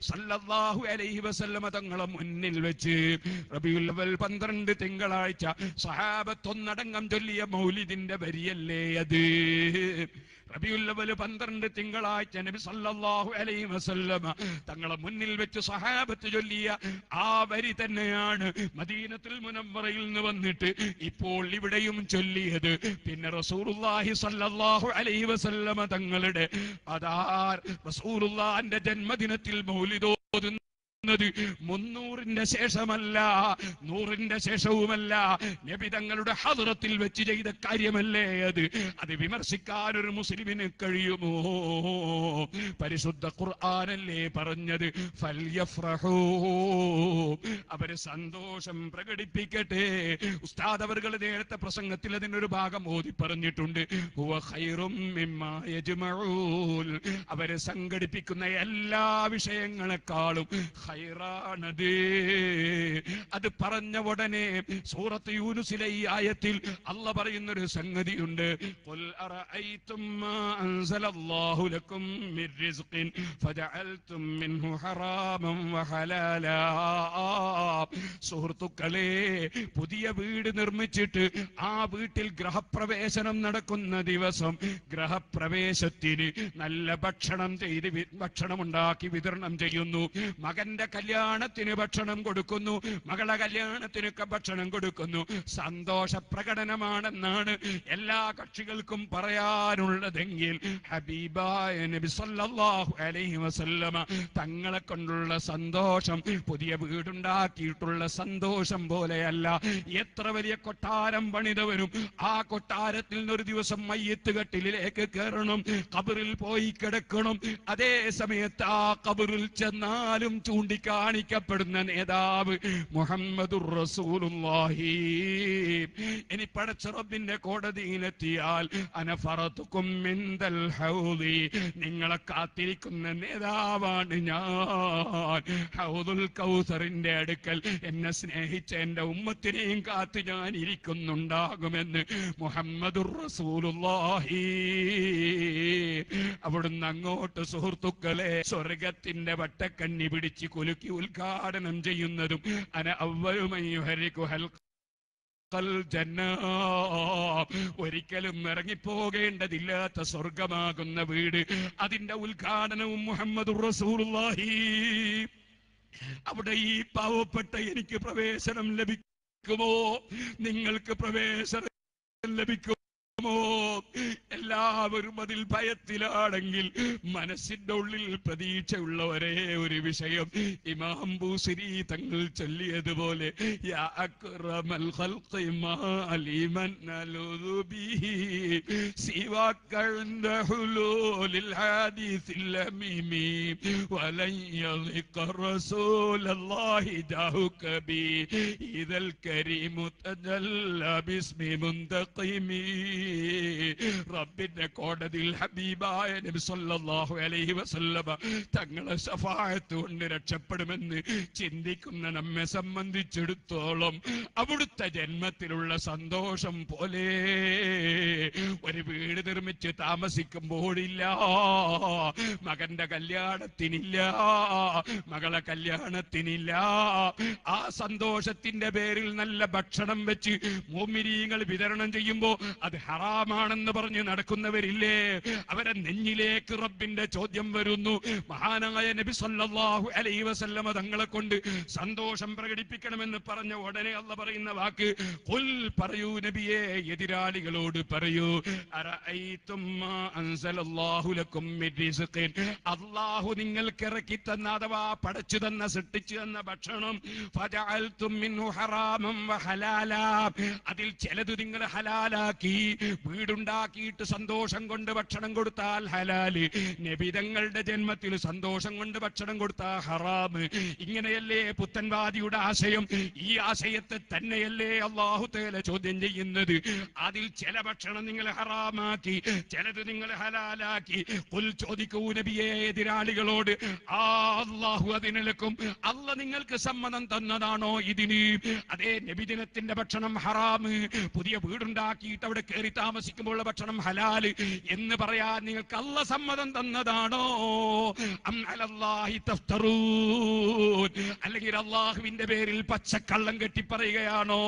[SPEAKER 1] സല്ലല്ലാഹു അലൈഹി വസല്ലമ തങ്ങളെ മുന്നിൽ വെച്ച് റബീഉൽ അവ്വൽ 12 തിങ്കളാഴ്ച സഹാബത്ത് ഒന്നടങ്കം ചൊല്ലിയ മൗലിദിന്റെ വരിയല്ലേ അത്? റബീഉൽ അവ്വൽ 12 തിങ്കളാഴ്ച നബി സല്ലല്ലാഹു അലൈഹി വസല്ലമ തങ്ങളെ മുന്നിൽ വെച്ച് സഹാബത്ത് ചൊല്ലിയ ആ വരി തന്നെയാണ് മദീനത്തുൽ മുനവ്വറയിൽ നിന്ന് വന്നിട്ട് ഇപ്പോൾ ഇവിടെയും ചൊല്ലിയത്. പിന്നെ റസൂലുള്ളാഹി സല്ലല്ലാഹു അലൈഹി വസല്ലമ തങ്ങളുടെ റസൂലുള്ളാഹിന്റെ ജന്മദിനത്തിൽ മൗലിദ് ഓതുന്നത് 300ന്റെ ശേഷമല്ല, 100ന്റെ ശേഷവുമല്ല, നബി തങ്ങളുടെ ഹദ്റത്തിൽ വെച്ച് ചെയ്ത കാര്യമല്ലേ അത്? അത് വിമർശിക്കാൻ ഒരു മുസ്ലിമിന് കഴിയുമോ? പരിശുദ്ധ ഖുർആനല്ലേ പറഞ്ഞത്? ഫൽയഫ്റഹൂ, അവര് സന്തോഷം പ്രകടിപ്പിക്കട്ടെ. ഉസ്താദ് അവർകൾ നേരത്തെ പ്രസംഗത്തിൽ അതിനൊരു ഭാഗം ഓതി പറഞ്ഞിട്ടുണ്ട്. ഹുവ ഖൈറും മിമ്മാ യജ്മഊൻ, അവര് സംഘടിപ്പിക്കുന്ന എല്ലാ വിഷയങ്ങളെക്കാളും ഖൈറാണത്. അത് പറഞ്ഞ ഉടനെ സൂറത്ത് യൂനുസിലെ ഈ ആയത്തിൽ അല്ലാഹ് പറയുന്നൊരു സംഗതിയുണ്ട്. ഖുൽ അറഅയ്തും മാ അൻസലല്ലാഹു ലക്കും മിർ റിസ്ഖിൻ ഫജഅൽതും മിൻഹു ഹറാമൻ വഹലാലാ. സുഹൃത്തുക്കളെ, പുതിയ വീട് നിർമ്മിച്ചിട്ട് ആ വീട്ടിൽ ഗൃഹപ്രവേശനം നടക്കുന്ന ദിവസം ഗൃഹപ്രവേശത്തിന് നല്ല ഭക്ഷണമുണ്ടാക്കി വിതരണം ചെയ്യുന്നു. മകന്റെ കല്യാണത്തിന് ഭക്ഷണം കൊടുക്കുന്നു, മകളെ കല്യാണത്തിനൊക്കെ ഭക്ഷണം കൊടുക്കുന്നു. സന്തോഷ പ്രകടനമാണെന്നാണ് എല്ലാ കക്ഷികൾക്കും പറയാനുള്ളതെങ്കിൽ ഹബീബായ നബി സല്ലല്ലാഹു അലൈഹി വസല്ലമ തങ്ങളെ കൊണ്ടുള്ള സന്തോഷം പുതിയ വീടുണ്ടാക്കിയിട്ടുള്ള സന്തോഷം പോലെയല്ല. എത്ര വലിയ കൊട്ടാരം പണിതവരും ആ കൊട്ടാരത്തിൽ നിന്നൊരു ദിവസം മയ്യത്ത് കട്ടിലേക്ക് കയറണം, ഖബറിൽ പോയി കിടക്കണം. അതേ സമയത്ത് ആ ഖബറിൽ ചെന്നാലും ചൂണ്ടിക്കാണിക്കപ്പെടുന്ന നേതാവ് മുഹമ്മദുർ റസൂലുള്ളാഹി. ഇനി പടച്ച റബ്ബിന്റെ കോടതിയിലെത്തിയാൽ അനഫറതുക്കും മിൻദൽ ഹൗദി, നിങ്ങളെ കാത്തിരിക്കുന്ന നേതാവാണ് ഞാൻ. ഹൗദുൽ കൗസറിന്റെ അടുക്കൽ എന്നെ സ്നേഹിച്ച എന്റെ ഉമ്മത്തിനെയും കാത്ത് ഞാൻ ഇരിക്കുന്നുണ്ടാകുമെന്ന് മുഹമ്മദുർ റസൂലുള്ളാഹി. അവിടുന്ന് അങ്ങോട്ട് സുഹൃത്തുക്കളെ സ്വർഗത്തിന്റെ വട്ടക്കണ്ണി പിടിച്ച് കുലുക്കി ഉദ്ഘാടനം ചെയ്യുന്നതും അന അവ്വലു മൻ യുഹരികു ഹൽഖൽ ജന്ന, ഒരിക്കലും ഇറങ്ങിപ്പോകേണ്ടതില്ലാത്ത സ്വർഗമാകുന്ന വീട്, അതിന്റെ ഉദ്ഘാടനവും മുഹമ്മദുർ റസൂലുള്ളാഹി. അവിടെ ഈ പാവപ്പെട്ട എനിക്ക് പ്രവേശനം ലഭിക്കുമോ? നിങ്ങൾക്ക് പ്രവേശനം ലഭിക്കുമോ? എല്ലാവരും അതിൽ ഭയത്തിലാണെങ്കിൽ മനസ്സിന്റെ ഉള്ളിൽ പ്രതീക്ഷയുള്ള ഒരേ ഒരു വിഷയം ഇമാം ബൂസിരി തങ്ങൾ ചൊല്ലിയതുപോലെ യാ അക്റമൽ ഖൽഖി മാ ലിമൻ നലുദു ബിഹി സിവാക ഇൻദ ഹുലൂലിൽ ഹാദിസിൽ അമീമി വലൻ യളിഖ റസൂലല്ലാഹി ജാഹുക ബി ഇദൽ കരീമു തജല്ല ബിസ്മി മുന്തഖിമി. റബ്ബിന്റെ കോടതിയിൽ ഹബീബായ നബി സല്ലല്ലാഹു അലൈഹി വസല്ലമ തങ്ങളെ ശഫാഅത്ത് കൊണ്ട് രക്ഷപ്പെടുമെന്ന് ചിന്തിക്കുന്ന നമ്മെ സംബന്ധിച്ചിടത്തോളം അവിടുത്തെ ജന്മത്തിലുള്ള സന്തോഷം പോലെ ഒരു വീട് നിർമ്മിച്ച് താമസിക്കുമ്പോഴില്ല, മകന്റെ കല്യാണത്തിനില്ല, മകളെ കല്യാണത്തിനില്ല. ആ സന്തോഷത്തിന്റെ പേരിൽ നല്ല ഭക്ഷണം വെച്ച് മുഅ്മിനീങ്ങൾ വിതരണം ചെയ്യുമ്പോ അത് ഹറാമാണെന്ന് പറഞ്ഞ് നടക്കുന്നവരില്ലേ, അവരെ നെഞ്ഞിലേക്ക് റബ്ബിന്റെ ചോദ്യം വരുന്നു. മഹാനായ നബി സല്ലല്ലാഹു അലൈഹി വസല്ലമ തങ്ങളെ കൊണ്ട് സന്തോഷം പ്രകടിപ്പിക്കണമെന്ന് പറഞ്ഞ ഉടനെ അല്ലാഹ് പറയുന്ന വാക്ക് ഖുൽ, പറയൂ നബിയേ, എതിരാളികളോട് പറയൂ, അറഅയ്തും മാ അൻസലല്ലാഹു ലക്കും മിൻ റിസ്ഖിൻ, അല്ലാഹു നിങ്ങൾക്ക് ഇറക്കി തന്ന അഥവാ പടച്ചു തന്ന സൃഷ്ടിച്ചു തന്ന ഭക്ഷണം, ഫജഅൽതും മിൻഹു ഹറാമൻ വഹലാലാ, അതിൽ ചിലത് നിങ്ങൾ ഹലാലാക്കി. വീടുണ്ടാക്കിയിട്ട് സന്തോഷം കൊണ്ട് ഭക്ഷണം കൊടുത്താൽ ഹലാല്, നബിതങ്ങളുടെ ജന്മത്തിൽ സന്തോഷം കൊണ്ട് ഭക്ഷണം കൊടുത്താൽ ഹറാം. ഇങ്ങനെയല്ലേ പുത്തൻവാദിയുടെ ആശയം? ഈ ആശയത്തെ തന്നെയല്ലേ അല്ലാഹു തആല ചോദ്യം ചെയ്യുന്നത്? അതിൽ ചില ഭക്ഷണം നിങ്ങൾ ഹറാമാക്കി, ചിലത് നിങ്ങൾ ഹലാലാക്കി. ഖുൽ, ചോദിക്കൂ നബിയേ എതിരാളികളോട്, അല്ലാഹു അതിനലക്കും, അല്ല നിങ്ങൾക്ക് സമ്മതം തന്നതാണോ ഇതിന്? അതേ, നബിദിനത്തിന്റെ ഭക്ഷണം ഹറാമ്, പുതിയ വീടുണ്ടാക്കിയിട്ട് അവിടെ കയറി താമസിക്കുമ്പോഴുള്ള ഭക്ഷണം ഹലാല് എന്ന് പറയാൻ നിങ്ങൾക്ക് അല്ല സമ്മതം തന്നതാണോ? അം അലല്ലാഹി തഫ്തറൂൻ, അല്ലെങ്കിൽ അല്ലാഹുവിന്റെ പേരിൽ പച്ചക്കള്ളം കെട്ടി പറയുകയാണോ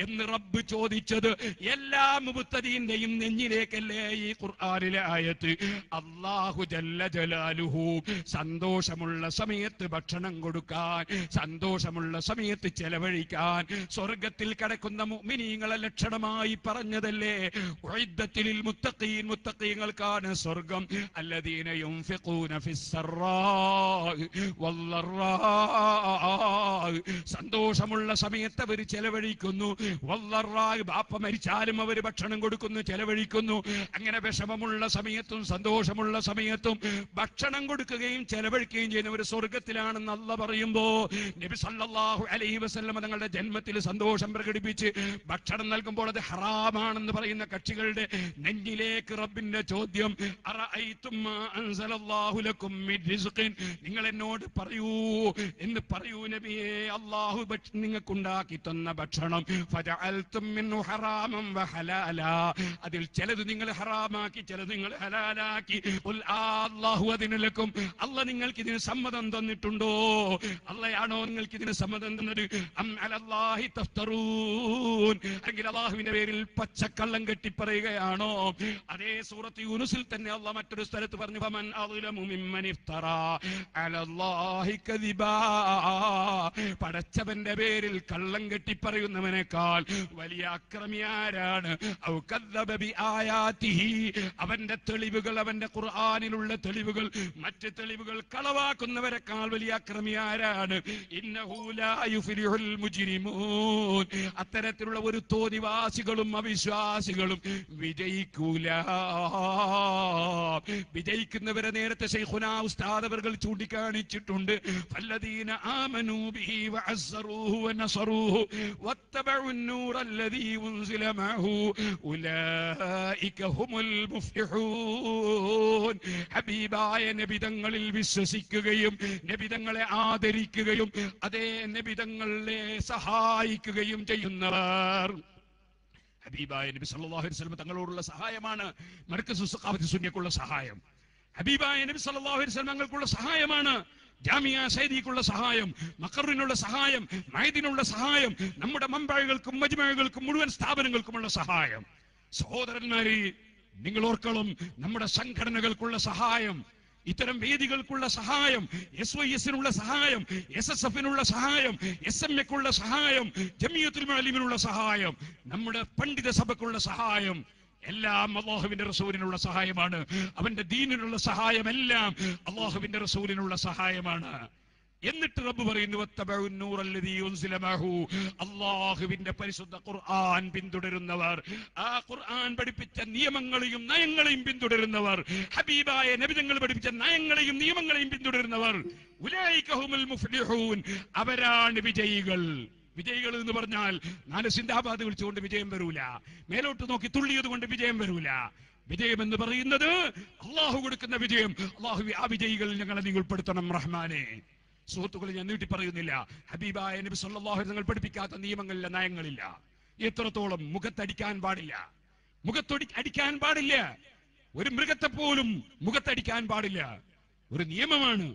[SPEAKER 1] എന്ന് റബ്ബ് ചോദിച്ചത് എല്ലാ മുബ്തദീന്റെയും നെഞ്ഞിലേക്കല്ലേ ഈ ഖുർആനിലെ ആയത്ത്. അല്ലാഹു ജല്ല ജലാലുഹു സന്തോഷമുള്ള സമയത്ത് ഭക്ഷണം കൊടുക്കാൻ, സന്തോഷമുള്ള സമയത്ത് ചെലവഴിക്കാൻ സ്വർഗത്തിൽ കിടക്കുന്ന മുഅ്മിനീങ്ങളെ ലക്ഷണമായി പറഞ്ഞതല്ലേ. ഉഇദ്ദത്തിൽ മുത്തഖീൻ, മുത്തഖീങ്ങൾക്കാണ് സ്വർഗം. അല്ലദീന യുൻഫിഖൂന ഫിസ്സറാഇ വല്ലറാഇ, സന്തോഷമുള്ള സമയത്ത് അവർ ചെലവഴിക്കുന്നു. വല്ലറാഇ, ബാപ്പ മരിച്ചാലും അവർ ഭക്ഷണം കൊടുക്കുന്നു, ചെലവഴിക്കുന്നു. അങ്ങനെ വിഷമമുള്ള സമയത്തും സന്തോഷമുള്ള സമയത്തും ഭക്ഷണം കൊടുക്കുകയും ചെലവഴിക്കുകയും ചെയ്യുന്നവർ സ്വർഗത്തിലാണെന്ന് അല്ലാഹ് പറയുമ്പോ, നബി സല്ലല്ലാഹു അലൈഹി വസല്ലം തങ്ങളുടെ ജന്മത്തിൽ സന്തോഷം പ്രകടിപ്പിച്ച് ഭക്ഷണം നൽകുമ്പോൾ അത് ഹറാമാണെന്ന് പറയുന്ന കക്ഷികളുടെ നെഞ്ചിലേക്ക് റബ്ബിന്റെ ചോദ്യം, അറഅയ്തും മാ അൻസലല്ലാഹു ലക്കും മിൻ റിസ്ഖിൻ, നിങ്ങൾ എന്നോട് പറയൂ എന്ന് പറയൂ നബിയേ, അല്ലാഹു നിങ്ങൾക്കുണ്ടാക്കി തന്ന ഭക്ഷണം, ഫജഅൽതും മിൻഹു ഹറാമൻ വഹലാലാ, അതിൽ ചിലത് നിങ്ങൾ ഹറാമാക്കി, ചിലത് നിങ്ങൾ ഹലാലാക്കി. ഖുൽ, അല്ലാഹു അതിനലക്കും, അല്ലാഹ് നിങ്ങൾക്ക് ഇതിന് സമ്മതം തന്നിട്ടുണ്ടോ? അല്ലാഹയാണോ നിങ്ങൾക്ക് ഇതിന് സമ്മതം തന്നത്? അം അലല്ലാഹി തഫ്തറൂൻ, അല്ലെങ്കിൽ അല്ലാഹുവിന്റെ പേരിൽ പച്ചക്കള്ളം കെട്ടി പറയുകയാണോ? അതേ സൂറത്ത് യൂനുസിൽ തന്നെ അല്ലാഹ് മറ്റൊരു സ്ഥലത്ത് പറഞ്ഞു, ഫമൻ അദ്ലമു മിമ്മൻ ഇഫ്തറാ അലല്ലാഹി കദിബാ, പടച്ചവന്റെ പേരിൽ കള്ളം കെട്ടി പറയുന്നവനേക്കാൾ വലിയ അക്രമി ആരാണ്? ഔ കദ്ദബ ബിആയാതിഹി, അവന്റെ തെളിവുകൾ, അവന്റെ ഖുർആനിലുള്ള തെളിവുകൾ, മറ്റ് തെളിവുകൾ കളവാക്കുന്നവരെക്കാൾ വലിയ അക്രമി ആരാണ്? ഇന്നഹു ലാ യുഫ്ലിഹുൽ മുജ്രിമൂൻ, അത്തരത്തിലുള്ള ഒരു തോന്നിവാസികളും അവിശ്വാസികളും വിജയിക്കൂല. വിജയിക്കുന്നവരെ നേരത്തെ ശൈഖുനാ ഉസ്താദ് അവർകൾ ചൂണ്ടിക്കാണിച്ചിട്ടുണ്ട്. ഫല്ലദീന ആമനൂ ബിഹി വഅസ്സറൂഹു വനസറൂഹു വത്തബഉ النൂറ الذي ഉൻസില മഅഹു ഉലൈക ഹുമുൽ മുഫ്ലിഹൂൻ, ഹബീബായ നബിതങ്ങളിൽ വിശ്വസിക്കുകയും നബിതങ്ങളെ ആദരിക്കുകയും അതേ നബിതങ്ങളെ സഹായിക്കുകയും ചെയ്യുന്നവർ. ഹബീബായ നബി സല്ലല്ലാഹു അലൈഹി വസല്ലം തങ്ങളോടുള്ള സഹായമാണ് മർകസുസ് സഖാഫത്തി സുന്നയ്ക്കുള്ള സഹായം. ഹബീബായ നബി സല്ലല്ലാഹു അലൈഹി വസല്ലം തങ്ങൾക്കുള്ള സഹായമാണ് ജാമിയ സൈദിക്കുള്ള സഹായം, മഖറിനുള്ള സഹായം, മൈദിനുള്ള സഹായം, നമ്മുടെ മംബഅകൾക്കും മജ്മഅകൾക്കും മുഴുവൻ സ്ഥാപനങ്ങൾക്കുമുള്ള സഹായം. സഹോദരന്മാരെ, നിങ്ങൾ ഓർക്കണം, നമ്മുടെ സംഘടനകൾക്കുള്ള സഹായം, ഇത്തരം വേദികൾക്കുള്ള സഹായം, SYS-നുള്ള സഹായം, SSF-നുള്ള സഹായം, SMA-ക്കുള്ള സഹായം, ജമിയത്തുൽ മുഅല്ലിമീനുള്ള സഹായം, നമ്മുടെ പണ്ഡിത സഭയ്ക്കുള്ള സഹായം, എല്ലാം അല്ലാഹുവിന്റെ റസൂലിനുള്ള സഹായമാണ്. അവന്റെ ദീനിനുള്ള സഹായം എല്ലാം അല്ലാഹുവിന്റെ റസൂലിനുള്ള സഹായമാണ്. എന്നിട്ട് റബ്ബ് പറയുന്നു, വത്തബഉ النൂറ الذي ഉൻസില മഅഹു, അല്ലാഹുവിന്റെ പരിശുദ്ധ ഖുർആൻ പിന്തുടരുന്നവർ, ആ ഖുർആൻ പഠിപ്പിച്ച നിയമങ്ങളെയും നയങ്ങളെയും പിന്തുടരുന്നവർ, ഹബീബായ നബി തങ്ങൾ പഠിപ്പിച്ച നയങ്ങളെയും നിയമങ്ങളെയും പിന്തുടരുന്നവർ, ഉലൈക ഹുമുൽ മുഫ്ലിഹൂൻ, അവരാണ് വിജയികൾ. വിജയികൾ എന്ന് പറഞ്ഞാൽ 4 സിന്ദാബാദ് വിളിച്ചുകൊണ്ട് വിജയം വരൂല, മേലോട്ട് നോക്കി തുള്ളിയത് കൊണ്ട് വിജയം വരൂല. വിജയം എന്ന് പറയുന്നത് അല്ലാഹു കൊടുക്കുന്ന വിജയം. അല്ലാഹു ആ വിജയികളിൽ ഞങ്ങളെ നീ ഉൾപ്പെടുത്തണം റഹ്മാനെ. സുഹൃത്തുക്കളെ, ഞാൻ നീട്ടി പറയുന്നില്ല. ഹബീബായ നബി സല്ലല്ലാഹു അലൈഹി വസല്ലം പഠിപ്പിക്കാത്ത നിയമങ്ങളില്ല, നയങ്ങളില്ല. എത്രത്തോളം മുഖത്തടിക്കാൻ പാടില്ല, അടിക്കാൻ പാടില്ല, ഒരു മൃഗത്തെ പോലും മുഖത്തടിക്കാൻ പാടില്ല, ഒരു നിയമമാണ്.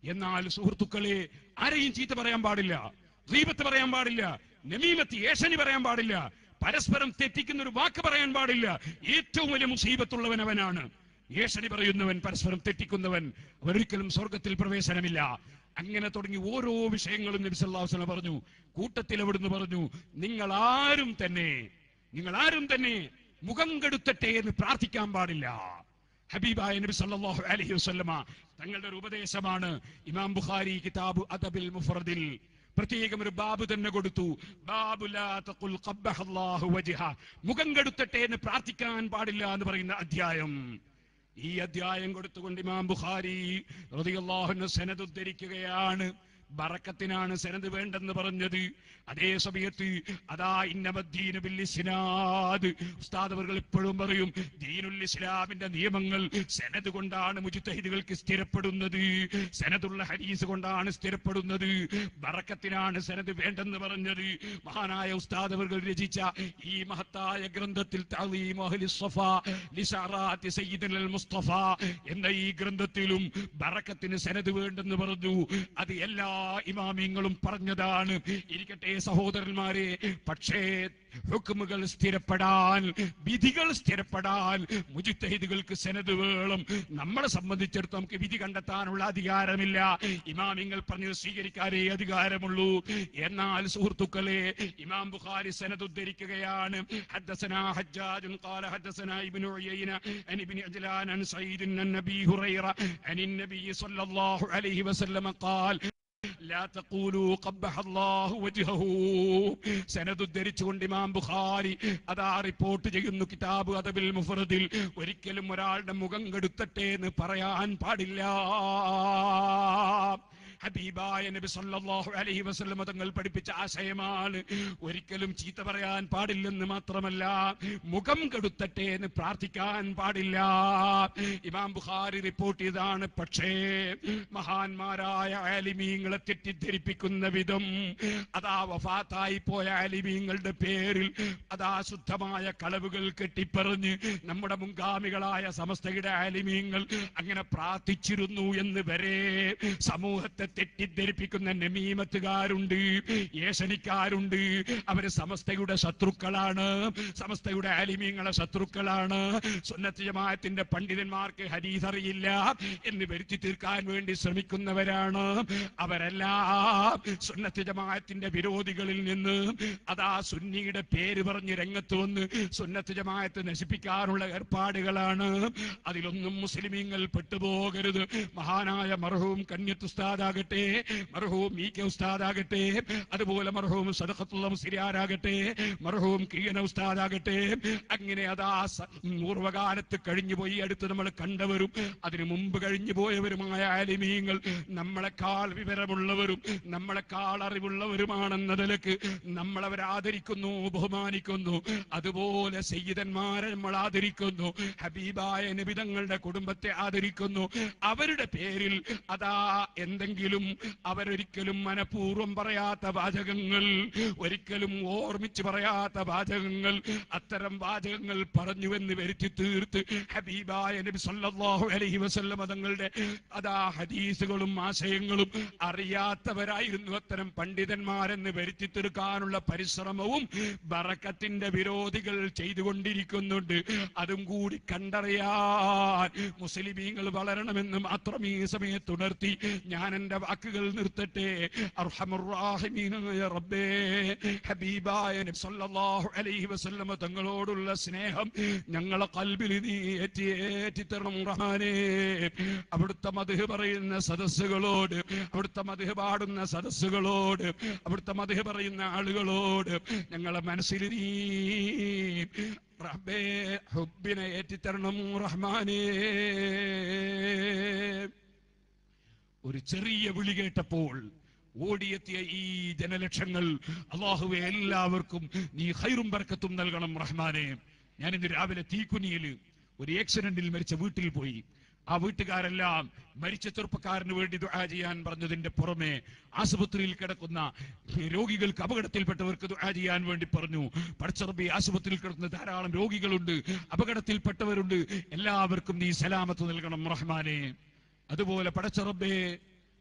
[SPEAKER 1] എന്നാൽ സുഹൃത്തുക്കളെ, ആരെയും ചീത്ത പറയാൻ പാടില്ല, ഗീബത്ത് പറയാൻ പാടില്ല, നമീമത്ത് ഏഷണി പറയാൻ പാടില്ല, പരസ്പരം തെറ്റിക്കുന്ന ഒരു വാക്ക് പറയാൻ പാടില്ല. ഏറ്റവും വലിയ മുസീബത്തുള്ളവൻ അവനാണ്. ഏഷണി പറയുന്നവൻ, പരസ്പരം തെറ്റിക്കുന്നവൻ, അവരൊരിക്കലും സ്വർഗത്തിൽ പ്രവേശനമില്ല. അങ്ങനെ തുടങ്ങി ഓരോ വിഷയങ്ങളും നബി സല്ലല്ലാഹു അലൈഹി വസല്ലം പറഞ്ഞു. കൂട്ടത്തിൽ അവിടുന്ന് പറഞ്ഞു, നിങ്ങൾ ആരും തന്നെ മുഖം കെടുത്തട്ടെ എന്ന് പ്രാർത്ഥിക്കാൻ പാടില്ല. ഹബീബായ നബി സല്ലല്ലാഹു അലൈഹി വസല്ലമ തങ്ങളുടെ ഒരു ഉപദേശമാണ്. ഇമാം ബുഖാരി കിതാബ് അദബിൽ മുഫ്രദിൽ പ്രത്യേകം ഒരു ബാബ് തന്നെ കൊടുത്തു. ബാബു ലാ തഖുൽ ഖബ്ബഹല്ലാഹു വജ്ഹ, മുഖം കെടുത്തട്ടെ എന്ന് പ്രാർത്ഥിക്കാൻ പാടില്ല എന്ന് പറയുന്ന അധ്യായം. ഈ അധ്യായം കൊടുത്തുകൊണ്ട് ഇമാം ബുഖാരി റളിയല്ലാഹു അൻഹു സനദ് ഉദ്ധരിക്കുകയാണ്. ബറക്കത്തിനാണ് സനദ് വേണ്ടെന്ന് പറഞ്ഞത്. അതേ സമയത്ത് അതാ ഇന്നമദ്ദീനു ബിൽ ഇസ്നാദ്, ഉസ്താദ് അവർ എപ്പോഴും പറയും, ദീനുൽ ഇസ്ലാമിന്റെ നിയമങ്ങൾ സനദ് കൊണ്ടാണ് മുജ്തഹിദുകൾക്ക് സ്ഥിരപ്പെടുന്നത്, സനദുള്ള ഹദീസ് കൊണ്ടാണ് സ്ഥിരപ്പെടുന്നത്. ബറക്കത്തിനാണ് സനദ് വേണ്ടെന്ന് പറഞ്ഞത്. മഹാനായ ഉസ്താദ് അവർ രചിച്ച ഈ മഹത്തായ ഗ്രന്ഥത്തിൽ തഅലീമു അഹ്ലിസ് സഫാ ലിശഅറാത്തി സയ്യിദുൽ മുസ്തഫ എന്ന ഈ ഗ്രന്ഥത്തിലും ബറക്കത്തിന് സനദ് വേണ്ടെന്ന് പറഞ്ഞു. അത് എല്ലാ ഇമാമിങ്ങളും പറഞ്ഞതാണ്. ഇരിക്കട്ടെ സഹോദരന്മാരെ, പക്ഷേ ഹുക്മുകൾ സ്ഥിരപ്പെടാൻ, വിധികൾ സ്ഥിരപ്പെടാൻ മുജ്തഹിദുകൾക്ക് സനദ് വേണം. നമ്മളെ സംബന്ധിച്ചിടത്തോളം നമുക്ക് വിധി കണ്ടെത്താനുള്ള അധികാരമില്ല. ഇമാമിങ്ങൾ പറഞ്ഞത് സ്വീകരിക്കാനേ അധികാരമുള്ളൂ. എന്നാൽ സുഹൃത്തുക്കളെ, ഇമാം ബുഖാരി സനദ് ഉദ്ധരിക്കുകയാണ്. ഹദ്ദസനാ ഹജ്ജാജുൻ ഖാല ഹദ്ദസനാ ഇബ്നു ഉയൈന അൻ ഇബ്നു അജ്ലാൻ അൻ സഈദ് അൻ നബി ഹുറൈറ അൻ നബി സ്വല്ലല്ലാഹു അലൈഹി വസല്ലം ഖാൽ ലാ തഖൂലു ഖബ്ബഹല്ലാഹു വജ്ഹഹു. സനദ് ഉദ്ധരിച്ചുകൊണ്ട് ഇമാം ബുഖാരി അതാ റിപ്പോർട്ട് ചെയ്യുന്നു കിതാബ് അദബിൽ മുഫ്രദിൽ, ഒരിക്കലും ഒരാളുടെ മുഖം കെടുത്തട്ടെ എന്ന് പറയാൻ പാടില്ല. ഹബീബായ നബി സല്ലല്ലാഹു അലൈഹി വസല്ലം തങ്ങൾ പഠിപ്പിച്ച ആശയമാണ്. ഒരിക്കലും ചീത്ത പറയാൻ പാടില്ലെന്ന് മാത്രമല്ല, മുഖം കെടുത്തട്ടെ എന്ന് പ്രാർത്ഥിക്കാൻ പാടില്ല. ഇമാം ബുഖാരി റിപ്പോർട്ട് ചെയ്താണ്. പക്ഷേ മഹാന്മാരായ ആലിമീങ്ങളെ തെറ്റിദ്ധരിപ്പിക്കുന്ന വിധം അതാ വഫാത്തായി പോയ ആലിമീങ്ങളുടെ പേരിൽ അതാ ശുദ്ധമായ കളവുകൾ കെട്ടിപ്പറഞ്ഞ് നമ്മുടെ മുൻഗാമികളായ സമസ്തയുടെ ആലിമീങ്ങൾ അങ്ങനെ പ്രാർത്ഥിച്ചിരുന്നു എന്ന് വരെ സമൂഹത്തെ തെറ്റിദ്ധരിപ്പിക്കുന്ന നമീമത്തുകാരുണ്ട്, ഏഷണിക്കാരുണ്ട്. അവര് സമസ്തയുടെ ശത്രുക്കളാണ്, സമസ്തയുടെ ആലിമീങ്ങളെ ശത്രുക്കളാണ്. സുന്നത്ത് ജമാഅത്തിന്റെ പണ്ഡിതന്മാർക്ക് ഹദീസ് അറിയില്ല എന്ന് വരുത്തി തീർക്കാൻ വേണ്ടി ശ്രമിക്കുന്നവരാണ്. അവരെല്ലാം സുന്നത്ത് ജമാഅത്തിന്റെ വിരോധികളിൽ നിന്ന് അതാ സുന്നിയുടെ പേര് പറഞ്ഞ് രംഗത്ത് വന്ന് സുന്നത്ത് ജമാഅത്ത് നശിപ്പിക്കാനുള്ള ഏർപ്പാടുകളാണ്. അതിലൊന്നും മുസ്ലിമീങ്ങൾ പെട്ടുപോകരുത്. മഹാനായ മർഹൂം കന്യത്ത് ഉസ്താദാകട്ടെ, മർഹൂം ഇ കെ ഉസ്താദാകട്ടെ, അതുപോലെ മർഹൂം സദഖത്തുള്ള മുസ്ലിയാരാകട്ടെ, മർഹൂം കിയന ഉസ്താദാകട്ടെ, അങ്ങനെ അതാ പൂർവ്വകാലത്ത് കഴിഞ്ഞുപോയി അടുത്ത് നമ്മൾ കണ്ടവരും അതിനു മുമ്പ് കഴിഞ്ഞു പോയവരുമായ ആലിമീങ്ങൾ നമ്മളെക്കാൾ വിവരമുള്ളവരും നമ്മളെക്കാൾ അറിവുള്ളവരുമാണെന്ന നിലക്ക് നമ്മളവരെ ആദരിക്കുന്നു, ബഹുമാനിക്കുന്നു. അതുപോലെ സയ്യിദന്മാരെ നമ്മൾ ആദരിക്കുന്നു, ഹബീബായ നബി തങ്ങളുടെ കുടുംബത്തെ ആദരിക്കുന്നു. അവരുടെ പേരിൽ അതാ എന്തെങ്കിലും അവരൊരിക്കലും മനഃപൂർവ്വം പറയാത്ത വാചകങ്ങൾ, ഒരിക്കലും ഓർമ്മിച്ച് പറയാത്ത വാചകങ്ങൾ, അത്തരം വാചകങ്ങൾ പറഞ്ഞുവെന്ന് വരുത്തി തീർത്ത് ഹബീബായ നബി സല്ലല്ലാഹു അലൈഹി വസല്ലം തങ്ങളുടെ അതാ ഹദീസുകളും ആശയങ്ങളും അറിയാത്തവരായിരുന്നു അത്തരം പണ്ഡിതന്മാരെന്ന് വരുത്തി തീർക്കാനുള്ള പരിശ്രമവും ബറക്കത്തിന്റെ വിരോധികൾ ചെയ്തുകൊണ്ടിരിക്കുന്നുണ്ട്. അതും കൂടി കണ്ടറിയാൻ മുസ്ലിമീങ്ങൾ വളരണമെന്ന് മാത്രം ഈ സമയത്ത് ഉണർത്തി ഞാൻ എന്റെ വാക്കുകൾ നിർത്തട്ടെ. അർഹമുർ റഹീമായ റബ്ബേ, ഹബീബായ നബി സല്ലല്ലാഹു അലൈഹി വസല്ലം തങ്ങളോടുള്ള സ്നേഹം ഞങ്ങളെ ഖൽബിൽ നീ ഏറ്റി തരണം റഹ്മാനേ. അവിടുത്തെ മദ്ഹ് പറയുന്ന സദസ്സുകളോട്, അവിടുത്തെ മദ്ഹ് പാടുന്ന സദസ്സുകളോട്, അവിടുത്തെ മദ്ഹ് പറയുന്ന ആളുകളോട് ഞങ്ങളെ മനസ്സിൽ നീ റബ്ബേ ഹുബ്ബിനെ ഏറ്റിത്തരണം റഹ്മാനേ. ഒരു ചെറിയ വിളി കേട്ടപ്പോൾ ഓടിയെത്തിയ ഈ ജനലക്ഷങ്ങൾ, അല്ലാഹുവേ എല്ലാവർക്കും നീ ഖൈറും ബർക്കത്തും നൽകണം റഹ്മാനേ. ഞാൻ ഇന്ന് രാവിലെ തീക്കുനിയിൽ ഒരു ആക്സിഡന്റിൽ മരിച്ച വീട്ടിൽ പോയി. ആ വീട്ടുകാരെല്ലാം മരിച്ച ചെറുപ്പക്കാരന് വേണ്ടി ദുആ ചെയ്യാൻ പറഞ്ഞതിന്റെ പുറമെ ആശുപത്രിയിൽ കിടക്കുന്ന രോഗികൾക്ക്, അപകടത്തിൽപ്പെട്ടവർക്ക് ദുആ ചെയ്യാൻ വേണ്ടി പറഞ്ഞു. പടച്ച റബ്ബേ, ആശുപത്രിയിൽ കിടക്കുന്ന ധാരാളം രോഗികളുണ്ട്, അപകടത്തിൽപ്പെട്ടവരുണ്ട്, എല്ലാവർക്കും നീ സലാമത്ത് നൽകണം റഹ്മാനേ. അതുപോലെ പടച്ച റബ്ബേ,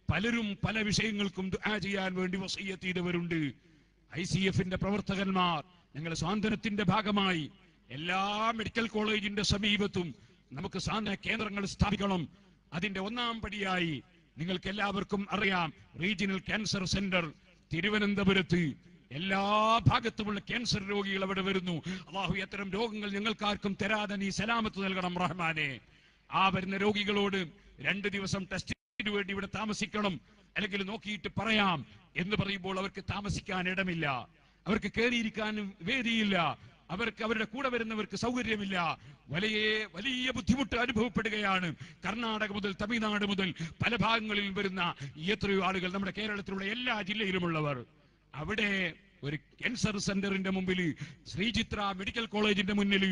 [SPEAKER 1] പലരും പല വിഷയങ്ങൾക്കും ദുആ ചെയ്യാൻ വേണ്ടി വസിയ്യത്ത് ചെയ്തവരുണ്ട്. ICF-ന്റെ പ്രവർത്തകന്മാർ ഞങ്ങളുടെ സ്വാതന്ത്ര്യത്തിന്റെ ഭാഗമായി എല്ലാ മെഡിക്കൽ കോളേജിന്റെ സമീപത്തും നമുക്ക് സാന്ത്വന കേന്ദ്രങ്ങൾ സ്ഥാപിക്കണം. അതിന്റെ ഒന്നാം പടിയായി നിങ്ങൾക്ക് എല്ലാവർക്കും അറിയാം, റീജിയണൽ ക്യാൻസർ സെന്റർ തിരുവനന്തപുരത്ത്. എല്ലാ ഭാഗത്തുമുള്ള ക്യാൻസർ രോഗികൾ അവിടെ വരുന്നു. അല്ലാഹു അത്തരം രോഗങ്ങൾ ഞങ്ങൾക്കാർക്കും തരാതെ നീ സലാമത്ത് നൽകണം റഹ്മാനെ. ആ വരുന്ന രോഗികളോട് 2 ദിവസം ടെസ്റ്റിന് വേണ്ടി ഇവിടെ താമസിക്കണം, അല്ലെങ്കിൽ നോക്കിയിട്ട് പറയാം എന്ന് പറയുമ്പോൾ അവർക്ക് താമസിക്കാൻ ഇടമില്ല, അവർക്ക് കയറിയിരിക്കാനും വേദിയില്ല, അവർക്ക് അവരുടെ കൂടെ വരുന്നവർക്ക് സൗകര്യമില്ല. വലിയ ബുദ്ധിമുട്ട് അനുഭവപ്പെടുകയാണ്. കർണാടക മുതൽ തമിഴ്നാട് മുതൽ പല ഭാഗങ്ങളിൽ വരുന്ന എത്രയോ ആളുകൾ, നമ്മുടെ കേരളത്തിലുള്ള എല്ലാ ജില്ലയിലുമുള്ളവർ. അവിടെ ഒരു ക്യാൻസർ സെന്ററിന്റെ മുമ്പിൽ, ശ്രീചിത്ര മെഡിക്കൽ കോളേജിന്റെ മുന്നിൽ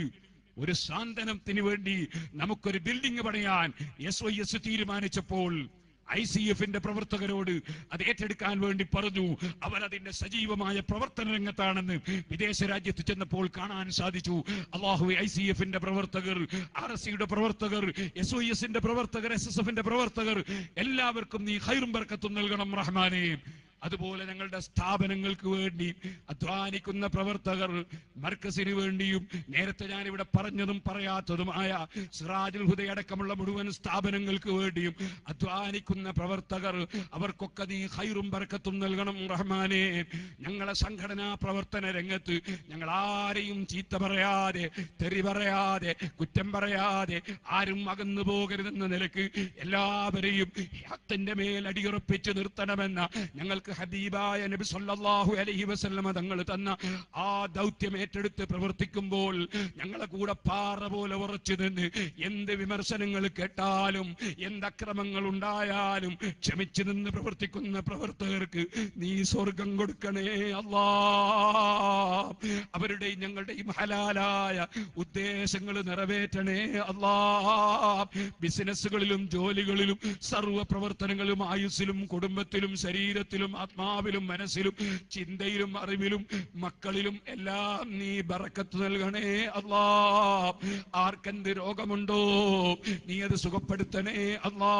[SPEAKER 1] ഒരു സാന്ത്വനത്തിന് വേണ്ടി നമുക്കൊരു ബിൽഡിംഗ് പണിയാൻ SYS തീരുമാനിച്ചപ്പോൾ ICFന്റെ പ്രവർത്തകരോട് അത് ഏറ്റെടുക്കാൻ വേണ്ടി പറഞ്ഞു. അവരതിന്റെ സജീവമായ പ്രവർത്തന രംഗത്താണെന്ന് വിദേശ രാജ്യത്ത് ചെന്നപ്പോൾ കാണാൻ സാധിച്ചു. അല്ലാഹു, ICFന്റെ പ്രവർത്തകർ, RSCയുടെ പ്രവർത്തകർ, SYSന്റെ പ്രവർത്തകർ, SSFന്റെ പ്രവർത്തകർ, എല്ലാവർക്കും നീ ഖൈറും ബർക്കത്തും നൽകണം റഹ്മാനേ. അതുപോലെ ഞങ്ങളുടെ സ്ഥാപനങ്ങൾക്ക് വേണ്ടി അധ്വാനിക്കുന്ന പ്രവർത്തകർ, മർക്കസിന് വേണ്ടിയും നേരത്തെ ഞാനിവിടെ പറഞ്ഞതും പറയാത്തതുമായ സിറാജുൽ ഹുദ അടക്കമുള്ള മുഴുവൻ സ്ഥാപനങ്ങൾക്ക് വേണ്ടിയും അധ്വാനിക്കുന്ന പ്രവർത്തകർ, അവർക്കൊക്കെ നീ ഖൈറും ബർക്കത്തും നൽകണം റഹ്മാനേ. ഞങ്ങളെ സംഘടനാ പ്രവർത്തന രംഗത്ത് ഞങ്ങൾ ആരെയും ചീത്ത പറയാതെ, തെറി പറയാതെ, കുറ്റം പറയാതെ, ആരും അകന്നു പോകരുതെന്ന നിലക്ക് എല്ലാവരെയും ഹഖിന്റെ മേൽ അടിയുറപ്പിച്ച് നിർത്തണമെന്ന ഞങ്ങൾക്ക് ഹബീബായ നബി സല്ലല്ലാഹു അലൈഹി വസല്ലമ തങ്ങൾ തന്ന ആ ദൗത്യം ഏറ്റെടുത്ത് പ്രവർത്തിക്കുമ്പോൾ ഞങ്ങളെ കൂടെ പാറ പോലെ ഉറച്ചു നിന്ന് എന്ത് വിമർശനങ്ങൾ കേട്ടാലും, എന്ത് അക്രമങ്ങൾ ഉണ്ടായാലും ക്ഷമിച്ചു നിന്ന് പ്രവർത്തിക്കുന്ന പ്രവർത്തകർക്ക് നീ സ്വർഗം കൊടുക്കണേ അല്ലാ. അവരുടെയും ഞങ്ങളുടെയും ഹലാലായ ഉദ്ദേശങ്ങൾ നിറവേറ്റണേ അല്ലാ. ബിസിനസ്സുകളിലും ജോലികളിലും സർവ്വ പ്രവർത്തനങ്ങളും ആയുസ്സിലും കുടുംബത്തിലും ശരീരത്തിലും ആത്മാവിലും മനസ്സിലും ചിന്തയിലും അറിവിലും മക്കളിലും എല്ലാം നീ ബറക്കത്ത് നൽകണേ അല്ലാ. ആർക്കെന്ത് രോഗമുണ്ടോ നീ അത് സുഖപ്പെടുത്തണേ അല്ലാ.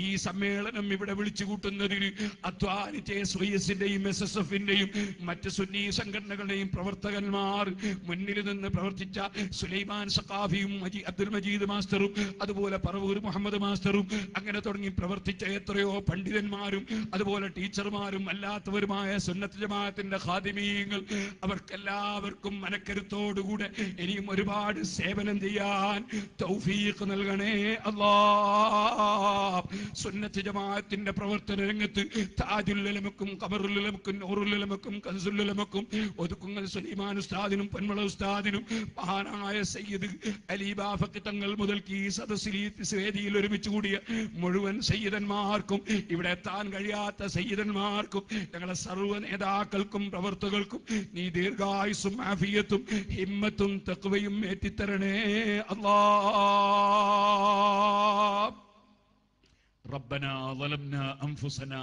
[SPEAKER 1] ഈ സമ്മേളനം ഇവിടെ വിളിച്ചു കൂട്ടുന്നതിന് അധ്വാനിച്ച SYSന്റെയും SSFന്റെയും മറ്റ് സുന്നി സംഘടനകളുടെയും പ്രവർത്തകന്മാർ, മുന്നിൽ നിന്ന് പ്രവർത്തിച്ച സുലൈമാൻ സഖാഫിയും അബ്ദുൽ മജീദ് മാസ്റ്ററും അതുപോലെ പറവൂർ മുഹമ്മദ് മാസ്റ്ററും അങ്ങനെ തുടങ്ങി പ്രവർത്തിച്ച എത്രയോ പണ്ഡിതന്മാരും അതുപോലെ ടീച്ചർമാരും അല്ലാത്തവരുമായ സുന്നത്ത് ജമാഅത്തിന്റെ ഖാദിമീങ്ങൾ, അവർക്കെല്ലാവർക്കും മനക്കരുത്തോടുകൂടെ ഇനിയും ഒരുപാട് സേവനം ചെയ്യാൻ തൗഫീഖ് നൽകണേ അല്ലാഹ്. സുന്നത്ത് ജമാഅത്തിന്റെ പ്രവർത്തന രംഗത്ത് താജുൽ ഉലമക്കും ഖമറുൽ ഉലമക്കും നൂറുൽ ഉലമക്കും കൻസുൽ ഉലമക്കും ഒതുക്കുങ്ങൽ സുലൈമാൻ ഉസ്താദിനും പൊന്മള ഉസ്താദിനും മഹാനായ സയ്യിദ് അലി ബാഫഖി തങ്ങൾ മുതൽക്ക് ഈ സദസ്സിൽ വേദിയിൽ ഒരുമിച്ച് കൂടിയ മുഴുവൻ സയ്യിദന്മാർക്കും, ഇവിടെ എത്താൻ കഴിയാത്ത സയ്യിദന്മാർക്കും, ഞങ്ങളെ സർവ്വ നേതാക്കൾക്കും പ്രവർത്തകർക്കും നീ ദീർഘായുസ്സും ആഫിയത്തും ഹിമ്മത്തും തഖ്വയും ഏറ്റിത്തരണേ അല്ലാഹ്. ربنا ظلمنا أنفسنا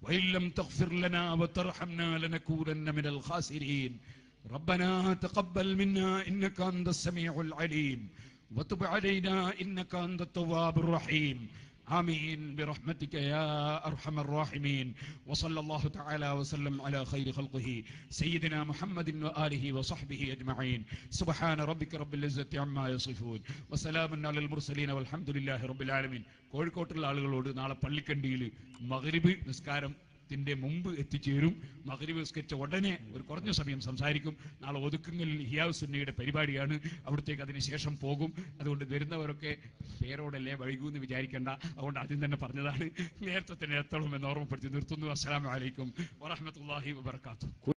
[SPEAKER 1] وإن لم تغفر لنا وترحمنا لنكونن من الخاسرين. ربنا تقبل منا إنك أنت السميع العليم وتب علينا إنك أنت التواب الرحيم. آمين برحمتك يا أرحم الراحمين. وصلى الله تعالى وسلم على خير خلقه سيدنا محمد وآله وصحبه أجمعين. سبحان ربك رب العزة عما يصفون وسلام على المرسلين والحمد لله رب العالمين. കോഴിക്കോട്ടുള്ള ആളുകളോട് നാളെ പള്ളിക്കണ്ടിയിൽ മഗ്രിബ് നിസ്കാരത്തിന്റെ മുമ്പ് എത്തിച്ചേരും. മഗ്രിബ് നിസ്കരിച്ച ഉടനെ ഒരു കുറഞ്ഞ സമയം സംസാരിക്കും. നാളെ ഒതുക്കുങ്ങൽ ഹിയാവ് സുന്നയുടെ പരിപാടിയാണ്, അവിടത്തേക്ക് അതിനുശേഷം പോകും. അതുകൊണ്ട് വരുന്നവരൊക്കെ പേരോടല്ലേ വൈകൂന്ന് വിചാരിക്കേണ്ട, അതുകൊണ്ട് ആദ്യം തന്നെ പറഞ്ഞതാണ്. നേരത്തെ തന്നെ എത്തണം എന്ന് ഓർമ്മപ്പെടുത്തി നിർത്തുന്നു. അസ്സലാമു അലൈക്കും വറഹ്മത്തുള്ളാഹി വബറകാതുഹു.